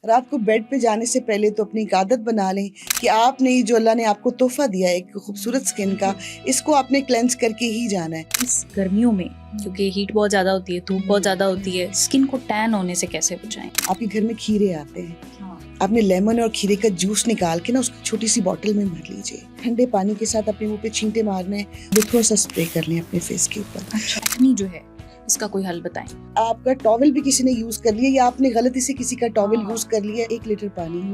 रात को बेड पे जाने से पहले तो अपनी एक आदत बना लें कि आपने जो अल्लाह ने आपको तोहफा दिया है एक खूबसूरत स्किन का, इसको आपने क्लेंस करके ही जाना है। इस गर्मियों में क्योंकि हीट बहुत ज़्यादा होती है, धूप बहुत ज़्यादा होती है, स्किन को टैन होने से कैसे बचाएं? आपके घर में खीरे आते हैं, हाँ। आपने लेमन और खीरे का जूस निकाल के ना उसको छोटी सी बॉटल में भर लीजिए, ठंडे पानी के साथ अपने मुंह पे छींटे मारने हैं, वो थोड़ा सा स्प्रे कर लें अपने फेस के ऊपर। अच्छा, एक्ने जो है इसका कोई हल बताएं? आपका टॉवल भी किसी ने यूज कर लिया या आपने गलती से किसी का टॉवल हाँ। यूज कर लिया, 1 लीटर पानी है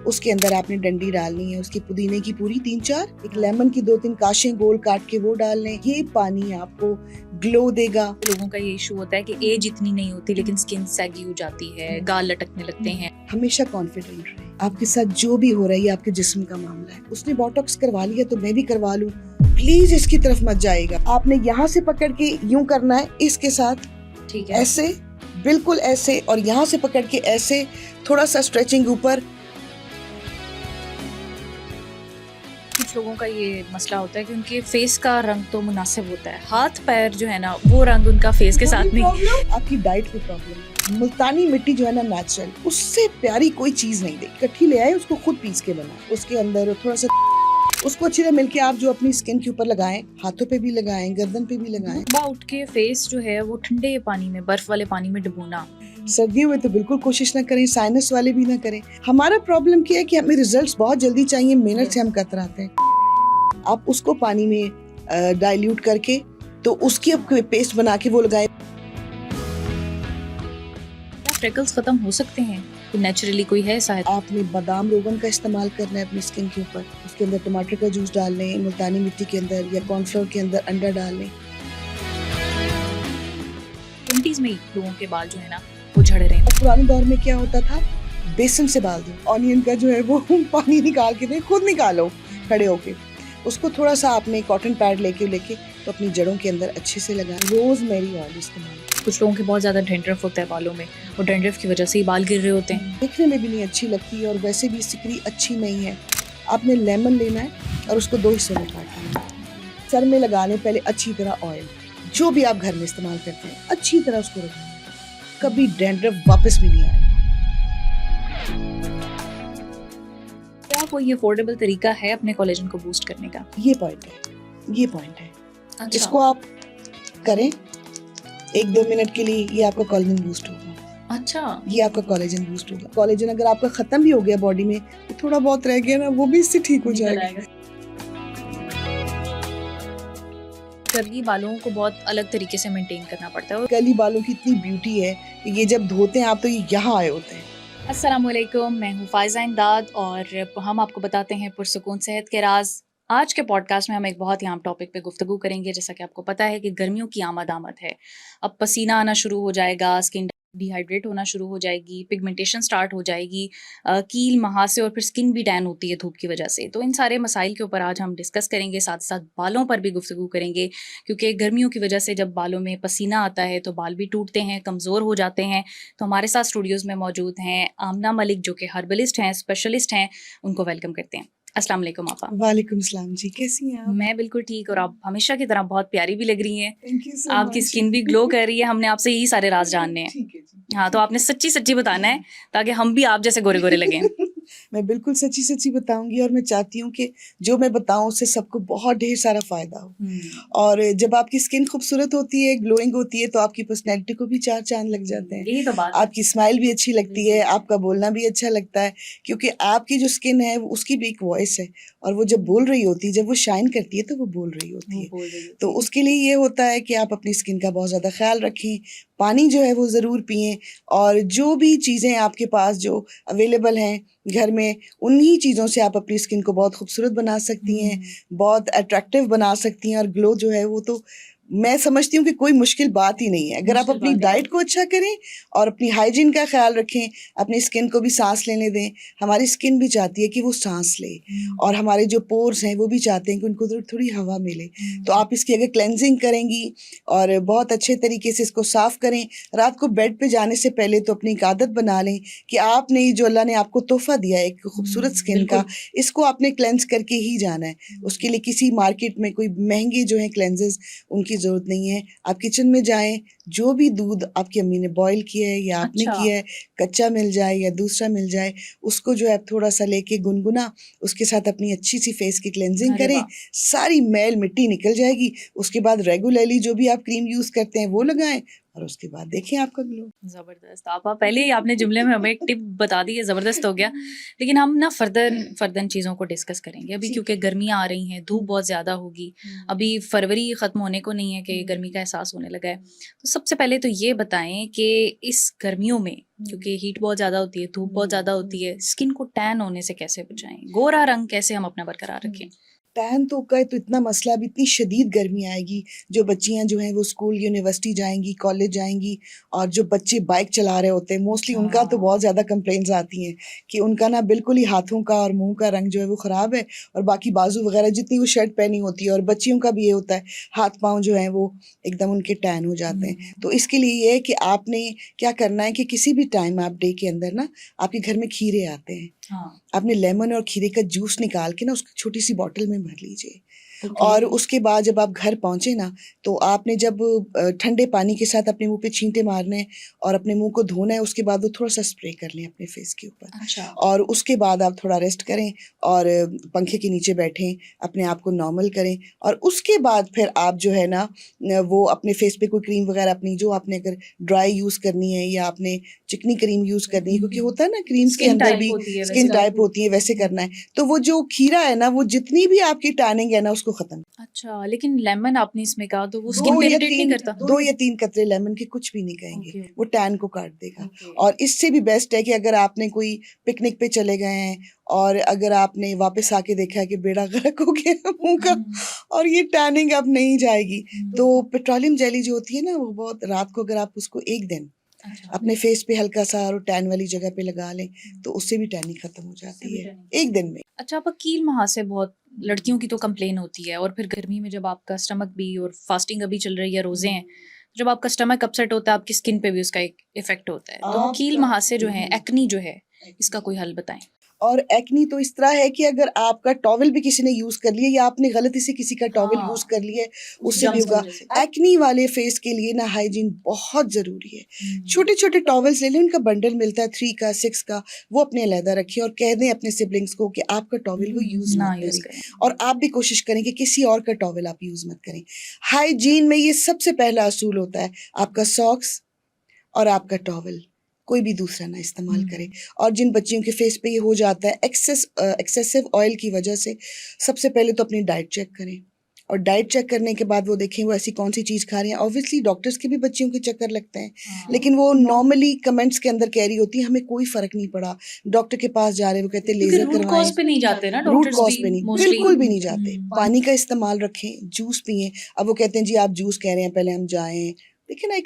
उसके अंदर आपने डंडी डालनी है, उसकी पुदीने की पूरी 3-4, एक लेमन की 2-3 काशें गोल काट के वो डालने। ये पानी आपको ग्लो देगा। लोगों का ये इशू होता है कि एज इतनी नहीं होती लेकिन स्किन सैगी हो जाती है, गाल लटकने लगते हैं। हमेशा कॉन्फिडेंट रहे, आपके साथ जो भी हो रहा है ये आपके जिस्म का मामला है। उसने बोटॉक्स करवा लिया तो मैं भी करवा लूं, प्लीज इसकी तरफ मत जाएगा। आपने यहाँ से पकड़ के यूं करना है, इसके साथ ठीक है, ऐसे, बिल्कुल ऐसे, और यहाँ से पकड़ के ऐसे, थोड़ा सा स्ट्रेचिंग ऊपर। कुछ लोगों का ये मसला होता है कि उनके फेस का रंग तो मुनासिब होता है, हाथ पैर जो है ना वो रंग उनका फेस के साथ नहीं। आपकी डाइट पे प्रॉब्लम है। मुल्तानी मिट्टी जो है ना नेचुरल, उससे प्यारी कोई चीज नहीं देखी। इकट्ठी ले आए, उसको खुद पीस के बनाए, उसके अंदर थोड़ा सा उसको अच्छी तरह मिलके आप जो अपनी स्किन के ऊपर लगाएं, हाथों पे भी लगाएं, गर्दन पे भी लगाएं। सुबह उठ के फेस जो है वो ठंडे पानी में, बर्फ वाले पानी में डुबोना। सर्दियों में तो बिल्कुल कोशिश ना करें, साइनस वाले भी ना करें। हमारा प्रॉब्लम क्या है कि हमें रिजल्ट्स बहुत जल्दी चाहिए, मेहनत से हम कतराते हैं। आप उसको पानी में डाइल्यूट करके तो उसकी अब पेस्ट बना के वो लगाएं। फ्रेकल्स खत्म हो सकते हैं तो नेचुरली कोई है शायद? आपने बादाम रोगन का इस्तेमाल करना है अपनी स्किन के ऊपर, उसके अंदर टमाटर का जूस डाल लें, मुल्तानी मिट्टी के अंदर या कॉर्नफ्लोर के अंदर अंडा डाल लें। 20s में ही लोगों के बाल जो है ना वो झड़ रहे हैं। पुराने दौर में क्या होता था, बेसन से बाल दो, ऑनियन का जो है वो पानी निकाल के दे, खुद निकालो खड़े होके, उसको थोड़ा सा आपने कॉटन पैड लेके तो अपनी जड़ों के अंदर अच्छे से लगाएं। रोजमेरी ऑयल इस्तेमाल। कुछ लोगों के बहुत ज्यादा डेंड्रफ होता है बालों में, और डेंड्रफ की वजह से ही बाल गिर रहे होते हैं। देखने में भी नहीं अच्छी लगती है और वैसे भी सिकरी अच्छी नहीं है। आपने लेमन लेना है और उसको 2 हिस्सों में काटना है, सर में लगाने पहले अच्छी तरह ऑयल, जो भी आप घर में इस्तेमाल करते हैं अच्छी तरह उसको रखना, कभी डेंड्रफ वापस भी नहीं आएगा। क्या कोई अफोर्डेबल तरीका है अपने कोलेजन को बूस्ट करने का? ये पॉइंट है। अच्छा। इसको आप करें 1-2 मिनट के लिए, ये आपका कोलेजन बूस्ट होगा। अच्छा, ये आपका कोलेजन बूस्ट होगा। कोलेजन अगर आपका खत्म भी हो गया बॉडी में, तो थोड़ा बहुत रह गया ना, वो भी इससे ठीक हो जाएगा। कर्ली बालों को बहुत अलग तरीके से मेंटेन करना पड़ता है। कर्ली बालों की इतनी ब्यूटी है कि ये जब धोते हैं आप तो ये यहाँ आए होते हैं। अस्सलामुअलैकुम, मैं हूँ फायजा इमदाद और हम आपको बताते हैं पुरसुकून सेहत के राज। आज के पॉडकास्ट में हम एक बहुत ही आम टॉपिक पे गुफ्तगू करेंगे। जैसा कि आपको पता है कि गर्मियों की आमद है, अब पसीना आना शुरू हो जाएगा, स्किन डिहाइड्रेट होना शुरू हो जाएगी, पिगमेंटेशन स्टार्ट हो जाएगी, कील महासे और फिर स्किन भी टैन होती है धूप की वजह से। तो इन सारे मसाइल के ऊपर आज हम डिस्कस करेंगे, साथ साथ बालों पर भी गुफ्तगू करेंगे, क्योंकि गर्मियों की वजह से जब बालों में पसीना आता है तो बाल भी टूटते हैं, कमज़ोर हो जाते हैं। तो हमारे साथ स्टूडियोज़ में मौजूद हैं आमना मलिक, जो कि हर्बलिस्ट हैं, स्पेशलिस्ट हैं। उनको वेलकम करते हैं। अस्सलाम वालेकुम आपा। वालेकुम सलाम जी, कैसी हैं आप? मैं बिल्कुल ठीक, और आप हमेशा की तरह बहुत प्यारी भी लग रही हैं। थैंक यू सो आपकी मच। स्किन भी ग्लो कर रही है। हमने आपसे यही सारे राज जानने हैं। ठीक है जी। हाँ, तो आपने सच्ची सच्ची बताना है ताकि हम भी आप जैसे गोरे गोरे लगें। मैं बिल्कुल सच्ची सच्ची बताऊंगी और मैं चाहती हूँ कि जो मैं बताऊँ उससे सबको बहुत ढेर सारा फायदा हो। और जब आपकी स्किन खूबसूरत होती है, ग्लोइंग होती है, तो आपकी पर्सनैलिटी को भी 4 चांद लग जाते हैं। यही तो बात है। आपकी स्माइल भी अच्छी लगती है, आपका बोलना भी अच्छा लगता है, क्योंकि आपकी जो स्किन है उसकी भी एक वॉइस है, और वो जब बोल रही होती है, जब वो शाइन करती है तो वो बोल रही होती है। तो उसके लिए ये होता है कि आप अपनी स्किन का बहुत ज़्यादा ख्याल रखें, पानी जो है वो ज़रूर पिएं, और जो भी चीज़ें आपके पास जो अवेलेबल हैं घर में, उन्हीं चीज़ों से आप अपनी स्किन को बहुत खूबसूरत बना सकती हैं, बहुत अट्रैक्टिव बना सकती हैं। और ग्लो जो है वो तो मैं समझती हूँ कि कोई मुश्किल बात ही नहीं है। अगर आप अपनी डाइट को अच्छा करें और अपनी हाइजीन का ख्याल रखें, अपनी स्किन को भी सांस लेने दें। हमारी स्किन भी चाहती है कि वो सांस ले, और हमारे जो पोर्स हैं वो भी चाहते हैं कि उनको थोड़ी हवा मिले। तो आप इसकी अगर क्लेंजिंग करेंगी और बहुत अच्छे तरीके से इसको साफ़ करें, रात को बेड पे जाने से पहले तो अपनी एक आदत बना लें कि आपने जो अल्लाह ने आपको तोहफा दिया है एक खूबसूरत स्किन का, इसको आपने क्लेंज करके ही जाना है। उसके लिए किसी मार्केट में कोई महंगे जो है क्लेंजेस, उनकी की ज़रूरत नहीं है। आप किचन में जाएँ, जो भी दूध आपकी अम्मी ने बॉयल किया है या आपने अच्छा। किया है, कच्चा मिल जाए या दूसरा मिल जाए, उसको जो है आप थोड़ा-सा लेके गुनगुना, उसके साथ अपनी अच्छी-सी फेस की क्लेंजिंग अरे करें, वाह! सारी मैल मिट्टी निकल जाएगी। उसके बाद रेगुलरली जो भी आप क्रीम यूज़ करते हैं वो लगाएँ और उसके बाद देखें आपका ग्लो। ज़बरदस्त। आपा पहले ही आपने जुमले में हमें एक टिप बता दी है, ज़बरदस्त हो गया। लेकिन हम ना फ़र्दन चीज़ों को डिस्कस करेंगे। अभी ठीक क्योंकि है। गर्मियाँ आ रही हैं, धूप बहुत ज़्यादा होगी। अभी फरवरी ख़त्म होने को नहीं है कि गर्मी का एहसास होने लगा है। तो सबसे पहले तो ये बताएँ कि इस गर्मियों में क्योंकि हीट बहुत ज़्यादा होती है, धूप बहुत ज़्यादा होती है, स्किन को टैन होने से कैसे बचाएँ? गोरा रंग कैसे हम अपना बरकरार रखें? टैन तो का तो इतना मसला, अब इतनी शदीद गर्मी आएगी, जो बच्चियाँ जो हैं वो स्कूल, यूनिवर्सिटी जाएँगी, कॉलेज जाएँगी, और जो बच्चे बाइक चला रहे होते हैं मोस्टली उनका तो बहुत ज़्यादा कंप्लेंट्स आती हैं कि उनका ना बिल्कुल ही हाथों का और मुँह का रंग जो है वो ख़राब है, और बाकी बाजू वग़ैरह जितनी वो शर्ट पहनी होती है, और बच्चियों का भी ये होता है, हाथ-पाँव जो हैं वो एकदम उनके टैन हो जाते हैं। तो इसके लिए ये है कि आपने क्या करना है कि किसी भी टाइम आप डे के अंदर ना, आपके घर में खीरे आते हैं, हाँ, आपने लेमन और खीरे का जूस निकाल के ना उसको छोटी-सी बॉटल में भर लीजिए। ओके। और उसके बाद जब आप घर पहुँचे ना, तो आपने जब ठंडे पानी के साथ अपने मुँह पे छींटे मारने हैं और अपने मुँह को धोना है, उसके बाद वो थोड़ा-सा स्प्रे कर लें अपने फेस के ऊपर। अच्छा। और उसके बाद आप थोड़ा रेस्ट करें और पंखे के नीचे बैठें, अपने आप को नॉर्मल करें, और उसके बाद फिर आप जो है ना वो अपने फेस पे कोई क्रीम वगैरह अपनी जो आपने अगर ड्राई यूज़ करनी है या आपने चिकनी क्रीम यूज़ करनी है, क्योंकि होता है ना क्रीम्स के स्किन अंदर टाइप भी होती है स्किन वैसे। टाइप होती है, वैसे करना है। तो वो जो खीरा है ना, वो जितनी भी आपकी टैनिंग है ना उसको ख़त्म, अच्छा, लेकिन लेमन आपने इसमें कहा तो वो स्किन 2 पे या इरिटेट नहीं 3 करता? 2 या 3 कतरे लेमन के कुछ भी नहीं कहेंगे, ओके, वो टैन को काट देगा। ओके। और इससे भी बेस्ट है कि अगर आपने कोई पिकनिक पे चले गए हैं और अगर आपने वापस आके देखा है कि बेड़ा गर्क हो गया है मुँह का और ये टैनिंग अब नहीं जाएगी, तो पेट्रोलियम जेली जो होती है ना, वो बहुत रात को अगर आप उसको 1 दिन अच्छा। अपने फेस पे हल्का-सा और टैन वाली जगह पे लगा लें, तो उससे भी टैनिंग खत्म हो जाती है, 1 दिन में। अच्छा, आपका कील मुहासे बहुत लड़कियों की तो कंप्लेन होती है और फिर गर्मी में जब आपका स्टमक भी और फास्टिंग अभी चल रही है, रोज़े हैं, जब आपका स्टमक अपसेट होता है, आपकी स्किन पे भी उसका एक इफ़ेक्ट होता है। तो कील मुहासे जो हैं, एक्ने जो है, इसका कोई हल बताएँ? और एक्नी तो इस तरह है कि अगर आपका टॉवल भी किसी ने यूज़ कर लिया या आपने गलती से किसी का टॉवल यूज़ कर लिया है, उससे भी होगा। एक्नी वाले फेस के लिए ना हाइजीन बहुत ज़रूरी है। छोटे-छोटे टॉवल्स ले लें, उनका बंडल मिलता है 3 का, 6 का, वो अपने अलहदा रखिए और कह दें अपने सिबलिंग्स को कि आपका टॉवल वो यूज़ ना मत यूज़ करें, करें। और आप भी कोशिश करें कि किसी और का टॉवल आप यूज़ मत करें। हाइजीन में ये सबसे पहला असूल होता है, आपका सॉक्स और आपका टॉवल कोई भी दूसरा ना इस्तेमाल करे। और जिन बच्चियों के फेस पे ये हो जाता है एक्सेसिव ऑयल की वजह से, सबसे पहले तो अपनी डाइट चेक करें, और डाइट चेक करने के बाद वो देखें वो ऐसी कौन सी चीज़ खा रहे हैं। ऑब्वियसली डॉक्टर्स के भी बच्चियों के चक्कर लगते हैं, लेकिन वो नॉर्मली कमेंट्स के अंदर कह रही होती है हमें कोई फ़र्क नहीं पड़ा, डॉक्टर के पास जा रहे हैं वो कहते हैं क्योंकि लेज़र रूट करवाएं, कॉज़ पे नहीं जाते ना रूट डॉक्टर्स कॉज भी पे नहीं, मोस्टली। बिल्कुल भी नहीं जाते। पानी का इस्तेमाल रखें, जूस पिएं। अब वो कहते हैं जी आप जूस कह रहे हैं, पहले हम जाएं, देखिए ना,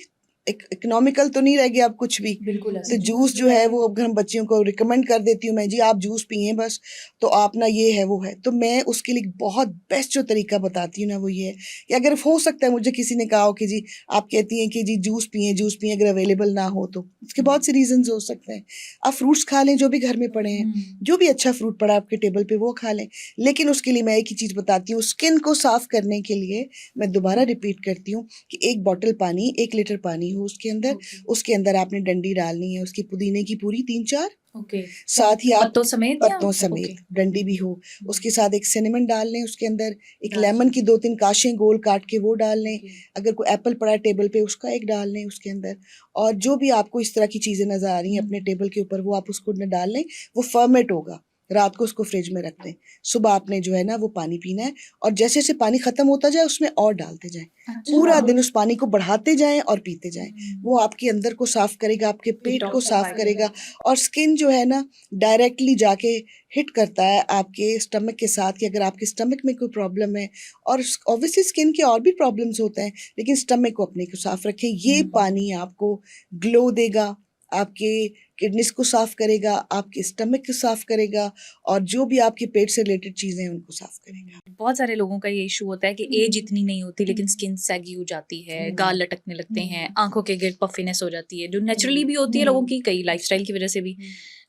एक इकोनॉमिकल तो नहीं रह गया अब कुछ भी। बिल्कुल तो जूस जो है वो अगर हम बच्चियों को रिकमेंड कर देती हूँ मैं, जी आप जूस पिएं बस, तो आप ना ये है वो है, तो मैं उसके लिए बहुत बेस्ट जो तरीका बताती हूँ ना वो ये है कि अगर हो सकता है मुझे किसी ने कहा हो कि जी आप कहती हैं कि जी जूस पिएं अगर अवेलेबल ना हो, तो उसके बहुत से रीजंस हो सकते हैं। आप फ्रूट्स खा लें जो भी घर में पड़े हैं, जो भी अच्छा फ्रूट पड़ा है आपके टेबल पे वो खा लें। लेकिन उसके लिए मैं एक ही चीज़ बताती हूँ, स्किन को साफ करने के लिए मैं दोबारा रिपीट करती हूँ कि 1 बॉटल पानी, 1 लीटर पानी हो उसके अंदर, उसके अंदर आपने डंडी डालनी है उसकी पुदीने की पूरी 3-4, ओके। साथ ही आप पत्तों समेत या पत्तों समेत ओके। डंडी भी हो, उसके साथ एक सिनेमन डाल लें उसके अंदर, एक लेमन की 2-3 काशें गोल काट के वो डाल लें, अगर कोई एप्पल पड़ा है टेबल पे उसका एक डाल लें उसके अंदर, और जो भी आपको इस तरह की चीज़ें नज़र आ रही हैं अपने टेबल के ऊपर वो आप उसको न डाल लें, वो फर्मेंट होगा, रात को उसको फ्रिज में रख दें, सुबह आपने जो है ना वो पानी पीना है, और जैसे-जैसे पानी खत्म होता जाए उसमें और डालते जाएँ। पूरा दिन उस पानी को बढ़ाते जाएँ और पीते जाएँ। वो आपके अंदर को साफ करेगा, आपके पेट को साफ करेगा, और स्किन जो है ना डायरेक्टली जाके हिट करता है आपके स्टमक के साथ, कि अगर आपके स्टमक में कोई प्रॉब्लम है, और ऑब्वियसली स्किन के और भी प्रॉब्लम्स होते हैं, लेकिन स्टमक को अपने को साफ रखें। ये पानी आपको ग्लो देगा, आपके किडनीज को साफ करेगा, आपके स्टमक को साफ करेगा, और जो भी आपके पेट से रिलेटेड चीज़ें हैं उनको साफ करेगा। बहुत सारे लोगों का ये इशू होता है कि एज इतनी नहीं होती लेकिन स्किन सैगी हो जाती है, गाल लटकने लगते हैं, आंखों के गिर्द पफिनेस हो जाती है, जो नेचुरली भी होती है लोगों की, कई लाइफस्टाइल की वजह से भी।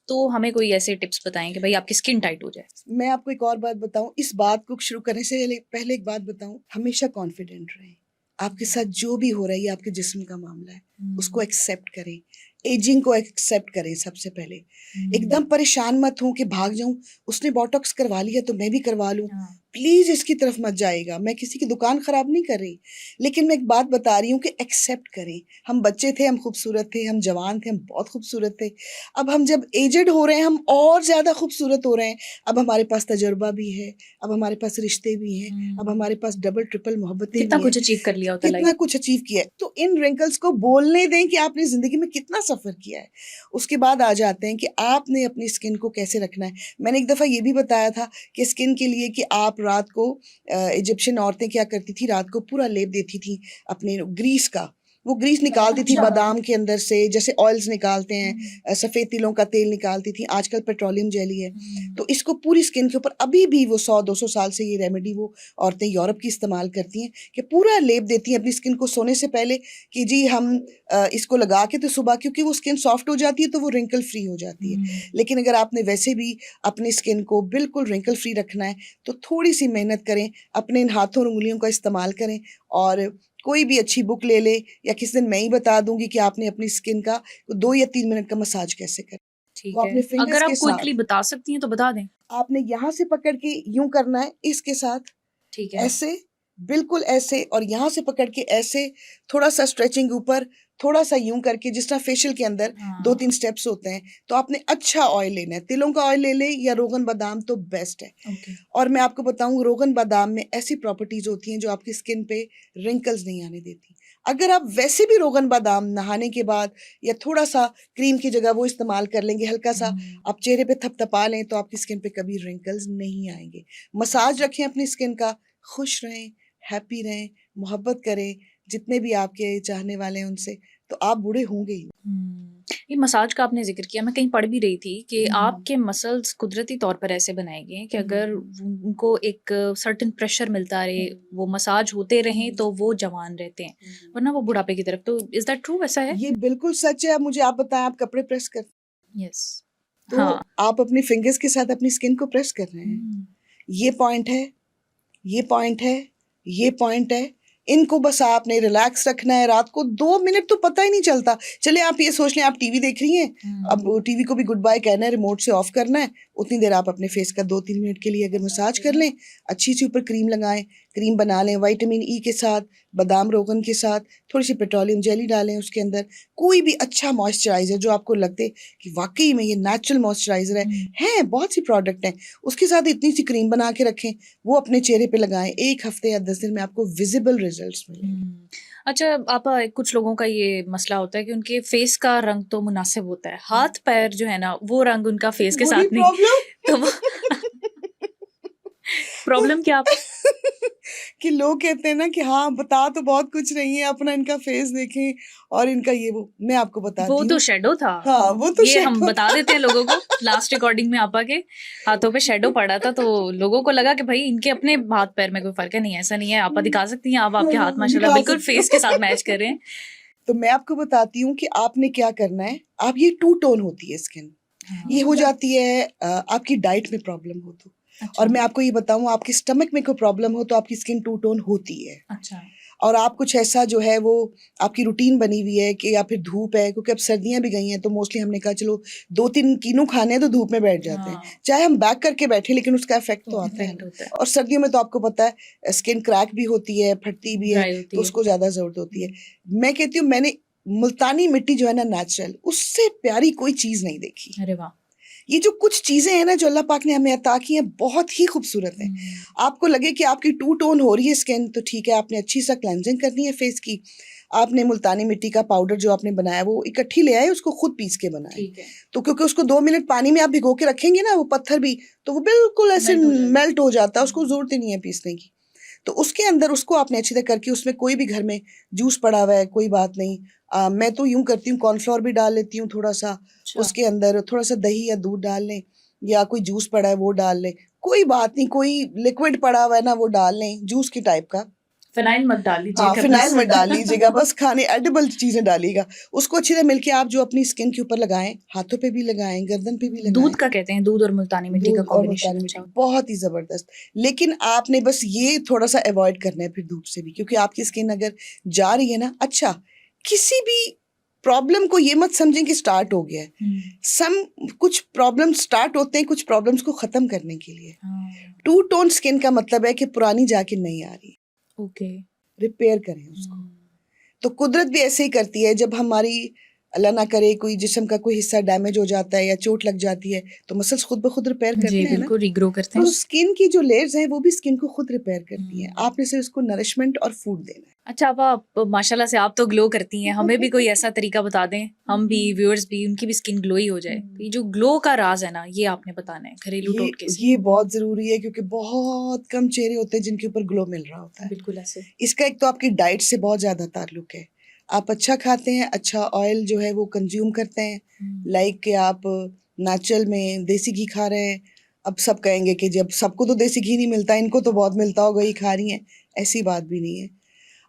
तो हमें कोई ऐसे टिप्स बताएं कि भाई आपकी स्किन टाइट हो जाए। मैं आपको एक और बात बताऊँ, इस बात को शुरू करने से पहले एक बात बताऊँ, हमेशा कॉन्फिडेंट रहें। आपके साथ जो भी हो रहा है ये आपके जिस्म का मामला है, उसको एक्सेप्ट करें, एजिंग को एक्सेप्ट करें सबसे पहले। एकदम परेशान मत हो कि भाग जाऊं, उसने बोटॉक्स करवा लिया तो मैं भी करवा लूं। प्लीज इसकी तरफ मत जाएगा। मैं किसी की दुकान खराब नहीं कर रही, लेकिन मैं एक बात बता रही हूँ कि एक्सेप्ट करें। हम बच्चे थे, हम खूबसूरत थे, हम जवान थे, हम बहुत खूबसूरत थे। अब हम जब एजेड हो रहे हैं हम और ज्यादा खूबसूरत हो रहे हैं। अब हमारे पास तजुर्बा भी है, अब हमारे पास रिश्ते भी हैं, अब हमारे पास डबल ट्रिपल मोहब्बतें कितना भी कुछ हैं, अचीव कर लिया होता कितना कुछ अचीव किया है। तो इन रिंकल्स को बोलने दें कि आपने जिंदगी में कितना सफर किया है। उसके बाद आ जाते हैं कि आपने अपनी स्किन को कैसे रखना है। मैंने एक दफ़ा ये भी बताया था कि स्किन के लिए कि आप रात को इजिप्शियन औरतें क्या करती थी, रात को पूरा लेप देती थी अपने ग्रीस का। वो ग्रीस निकालती थी बादाम के अंदर से, जैसे ऑयल्स निकालते हैं, सफ़ेद तिलों का तेल निकालती थी। आजकल पेट्रोलियम जेली है। तो इसको पूरी स्किन के ऊपर अभी भी वो 100-200 साल से ये रेमेडी वो औरतें यूरोप की इस्तेमाल करती हैं कि पूरा लेप देती हैं अपनी स्किन को सोने से पहले कि जी हम इसको लगा के तो सुबह, क्योंकि वो स्किन सॉफ्ट हो जाती है तो वो रिंकल फ्री हो जाती है। लेकिन अगर आपने वैसे भी अपनी स्किन को बिल्कुल रिंकल फ्री रखना है तो थोड़ी सी मेहनत करें, अपने इन हाथों और उंगलियों का इस्तेमाल करें, और कोई भी अच्छी बुक ले ले, या किसी दिन मैं ही बता दूंगी कि आपने अपनी स्किन का 2 या 3 मिनट का मसाज कैसे करें। ठीक वो है, अपने फिंगर्स अगर के आप क्विकली साथ बता सकती हैं तो बता दें। आपने यहाँ से पकड़ के यूं करना है, इसके साथ ठीक है। ऐसे, बिल्कुल ऐसे, और यहाँ से पकड़ के ऐसे, थोड़ा सा स्ट्रेचिंग ऊपर, थोड़ा सा यूं करके, जिस तरह फेशियल के अंदर 2-3 स्टेप्स होते हैं। तो आपने अच्छा ऑयल लेना है, तिलों का ऑयल ले ले या रोगन बादाम तो बेस्ट है। ओके। और मैं आपको बताऊं, रोगन बादाम में ऐसी प्रॉपर्टीज होती हैं जो आपकी स्किन पे रिंकल्स नहीं आने देती। अगर आप वैसे भी रोगन बादाम नहाने के बाद या थोड़ा सा क्रीम की जगह वो इस्तेमाल कर लेंगे, हल्का सा आप चेहरे पे थपथपा लें, तो आपकी स्किन पे कभी रिंकल्स नहीं आएंगे। मसाज रखें अपनी स्किन का, खुश रहें, हैप्पी रहें, मोहब्बत करें जितने भी आपके चाहने वाले हैं उनसे, तो आप बूढ़े होंगे ही। ये मसाज का आपने जिक्र किया, मैं कहीं पढ़ भी रही थी कि आपके मसल्स कुदरती तौर पर ऐसे बनाए गए हैं कि अगर उनको एक सर्टेन प्रेशर मिलता रहे, वो मसाज होते रहें तो वो जवान रहते हैं, वरना वो बुढ़ापे की तरफ। तो इज दैट ट्रू? ऐसा है? ये बिल्कुल सच है। अब मुझे आप बताएं, आप कपड़े प्रेस कर, यस। तो हाँ। आप अपने फिंगर्स के साथ अपनी स्किन को प्रेस कर रहे हैं। ये पॉइंट है, ये पॉइंट है, ये पॉइंट है। इनको बस आपने रिलैक्स रखना है। रात को 2 मिनट तो पता ही नहीं चलता। चले आप ये सोच लें आप टीवी देख रही हैं, अब टीवी को भी गुड बाय कहना है, रिमोट से ऑफ करना है। उतनी देर आप अपने फेस का 2-3 मिनट के लिए अगर मसाज कर लें, अच्छी सी ऊपर क्रीम लगाएं, क्रीम बना लें विटामिन ई के साथ, बादाम रोगन के साथ, थोड़ी सी पेट्रोलियम जेली डालें उसके अंदर, कोई भी अच्छा मॉइस्चराइजर जो आपको लगते कि वाकई में ये नेचुरल मॉइस्चराइजर है बहुत सी प्रोडक्ट हैं, उसके साथ इतनी सी क्रीम बना के रखें, वो अपने चेहरे पे लगाएं। 1 हफ्ते या 10 दिन में आपको विजिबल रिजल्ट्स मिलेंगे। अच्छा, आप कुछ लोगों का ये मसला होता है कि उनके फेस का रंग तो मुनासिब होता है, हाथ पैर जो है ना वो रंग उनका फेस के वही साथ नहीं। प्रॉब्लम तो वो प्रॉब्लम क्या? आप कि लोग कहते हैं ना कि हाँ बता तो बहुत कुछ रही है, अपना इनका फेस देखें और इनका ये वो। मैं आपको वो बताती तो हूँ, शेडो था। हाँ वो तो ये हम शेडो बता था। देते हैं लोगों को। लास्ट रिकॉर्डिंग में आपा के हाथों पे शेडो पड़ा था, तो लोगों को लगा कि भाई इनके अपने हाथ पैर में कोई फर्क है। नहीं, ऐसा नहीं है। आपा दिखा सकती हैं, आप आपके हाथ माशाल्लाह दिखा बिल्कुल सकती फेस के साथ मैच कर रहे हैं। तो मैं आपको बताती हूँ कि आपने क्या करना है। आप ये 2 टोन होती है स्किन, ये हो जाती है आपकी डाइट में प्रॉब्लम हो तो। और मैं आपको ये बताऊँ, आपके स्टमक में कोई प्रॉब्लम हो तो आपकी स्किन 2 टोन होती है। अच्छा। और आप कुछ ऐसा जो है वो आपकी रूटीन बनी हुई है कि, या फिर धूप है, क्योंकि अब सर्दियां भी गई हैं तो मोस्टली हमने कहा चलो 2-3 कीनू खाने हैं तो धूप में बैठ जाते हैं, चाहे हम बैक करके बैठे, लेकिन उसका इफेक्ट तो आता है ना। और सर्दियों में तो आपको पता है स्किन क्रैक भी होती है, फटती भी है, तो उसको ज्यादा जरूरत होती है। मैं कहती हूँ मैंने मुल्तानी मिट्टी जो है ना नेचुरल, उससे प्यारी कोई चीज नहीं देखी। अरे वाह। ये जो कुछ चीजें हैं ना जो अल्लाह पाक ने हमें अता की हैं, बहुत ही खूबसूरत हैं। आपको लगे कि आपकी 2 टोन हो रही है स्किन, तो ठीक है, आपने अच्छी सा क्लेंजिंग करनी है फेस की। आपने मुल्तानी मिट्टी का पाउडर जो आपने बनाया वो इकट्ठी ले आए, उसको खुद पीस के बनाए। तो क्योंकि उसको 2 मिनट पानी में आप भिगो के रखेंगे ना, वो पत्थर भी, तो वो बिल्कुल ऐसे मेल्ट हो जाता है, उसको जरूरत ही नहीं है पीसने की। तो उसके अंदर उसको आपने अच्छी तरह करके, उसमें कोई भी घर में जूस पड़ा हुआ है कोई बात नहीं, मैं तो यूं करती हूँ कॉर्नफ्लोर भी डाल लेती हूँ थोड़ा सा। उसके अंदर थोड़ा सा दही या दूध डाल लें, या कोई जूस पड़ा है वो डाल लें, कोई बात नहीं, कोई लिक्विड पड़ा हुआ है ना वो डाल लें, जूस की टाइप का। फिनाइल मत डाल लीजिएगा। हाँ, फिनाइल मत डाल लीजिएगा, बस खाने एडिबल चीजें डालिएगा। उसको अच्छी तरह मिलके आप जो अपनी स्किन के ऊपर लगाएं, हाथों पे भी लगाएं, गर्दन पे भी लगाएं। दूध का कहते हैं, दूध और मुल्तानी मिट्टी का दूध और कॉम्बिनेशन मुल्तानी अच्छा मिट्टी बहुत ही जबरदस्त। लेकिन आपने बस ये थोड़ा सा अवॉइड करना है फिर धूप से भी, क्योंकि आपकी स्किन अगर जा रही है ना, अच्छा किसी भी प्रॉब्लम को ये मत समझें कि स्टार्ट हो गया है। कुछ प्रॉब्लम स्टार्ट होते हैं कुछ प्रॉब्लम्स को खत्म करने के लिए। टू टोन स्किन का मतलब है कि पुरानी जाके नई आ रही, ओके, रिपेयर करें उसको। तो कुदरत भी ऐसे ही करती है, जब हमारी अल्लाह ना करे कोई जिस्म का कोई हिस्सा डैमेज हो जाता है या चोट लग जाती है, तो मसल्स खुद ब खुद रिपेयर करते जी हैं ना। बिल्कुल, रीग्रो करते तो हैं। स्किन की जो लेयर्स हैं वो भी स्किन को खुद रिपेयर करती हैं। आपने सिर्फ उसको नरिशमेंट और फूड देना है। अच्छा, अब आप माशाल्लाह से आप तो ग्लो करती हैं, हमें भी कोई ऐसा तरीका बता दें, हम भी, व्यूअर्स भी, उनकी भी स्किन ग्लोई हो जाए। तो ये जो ग्लो का राज है ना, ये आपने बताना है घरेलू टोटके से। ये बहुत जरूरी है, क्योंकि बहुत कम चेहरे होते हैं जिनके ऊपर ग्लो मिल रहा होता है। बिल्कुल ऐसे। इसका एक तो आपकी डाइट से बहुत ज्यादा ताल्लुक है। आप अच्छा खाते हैं, अच्छा ऑयल जो है वो कंज्यूम करते हैं, लाइक कि आप नेचुरल में देसी घी खा रहे हैं। अब सब कहेंगे कि जब सबको तो देसी घी नहीं मिलता, इनको तो बहुत मिलता होगा, ये खा रही हैं। ऐसी बात भी नहीं है।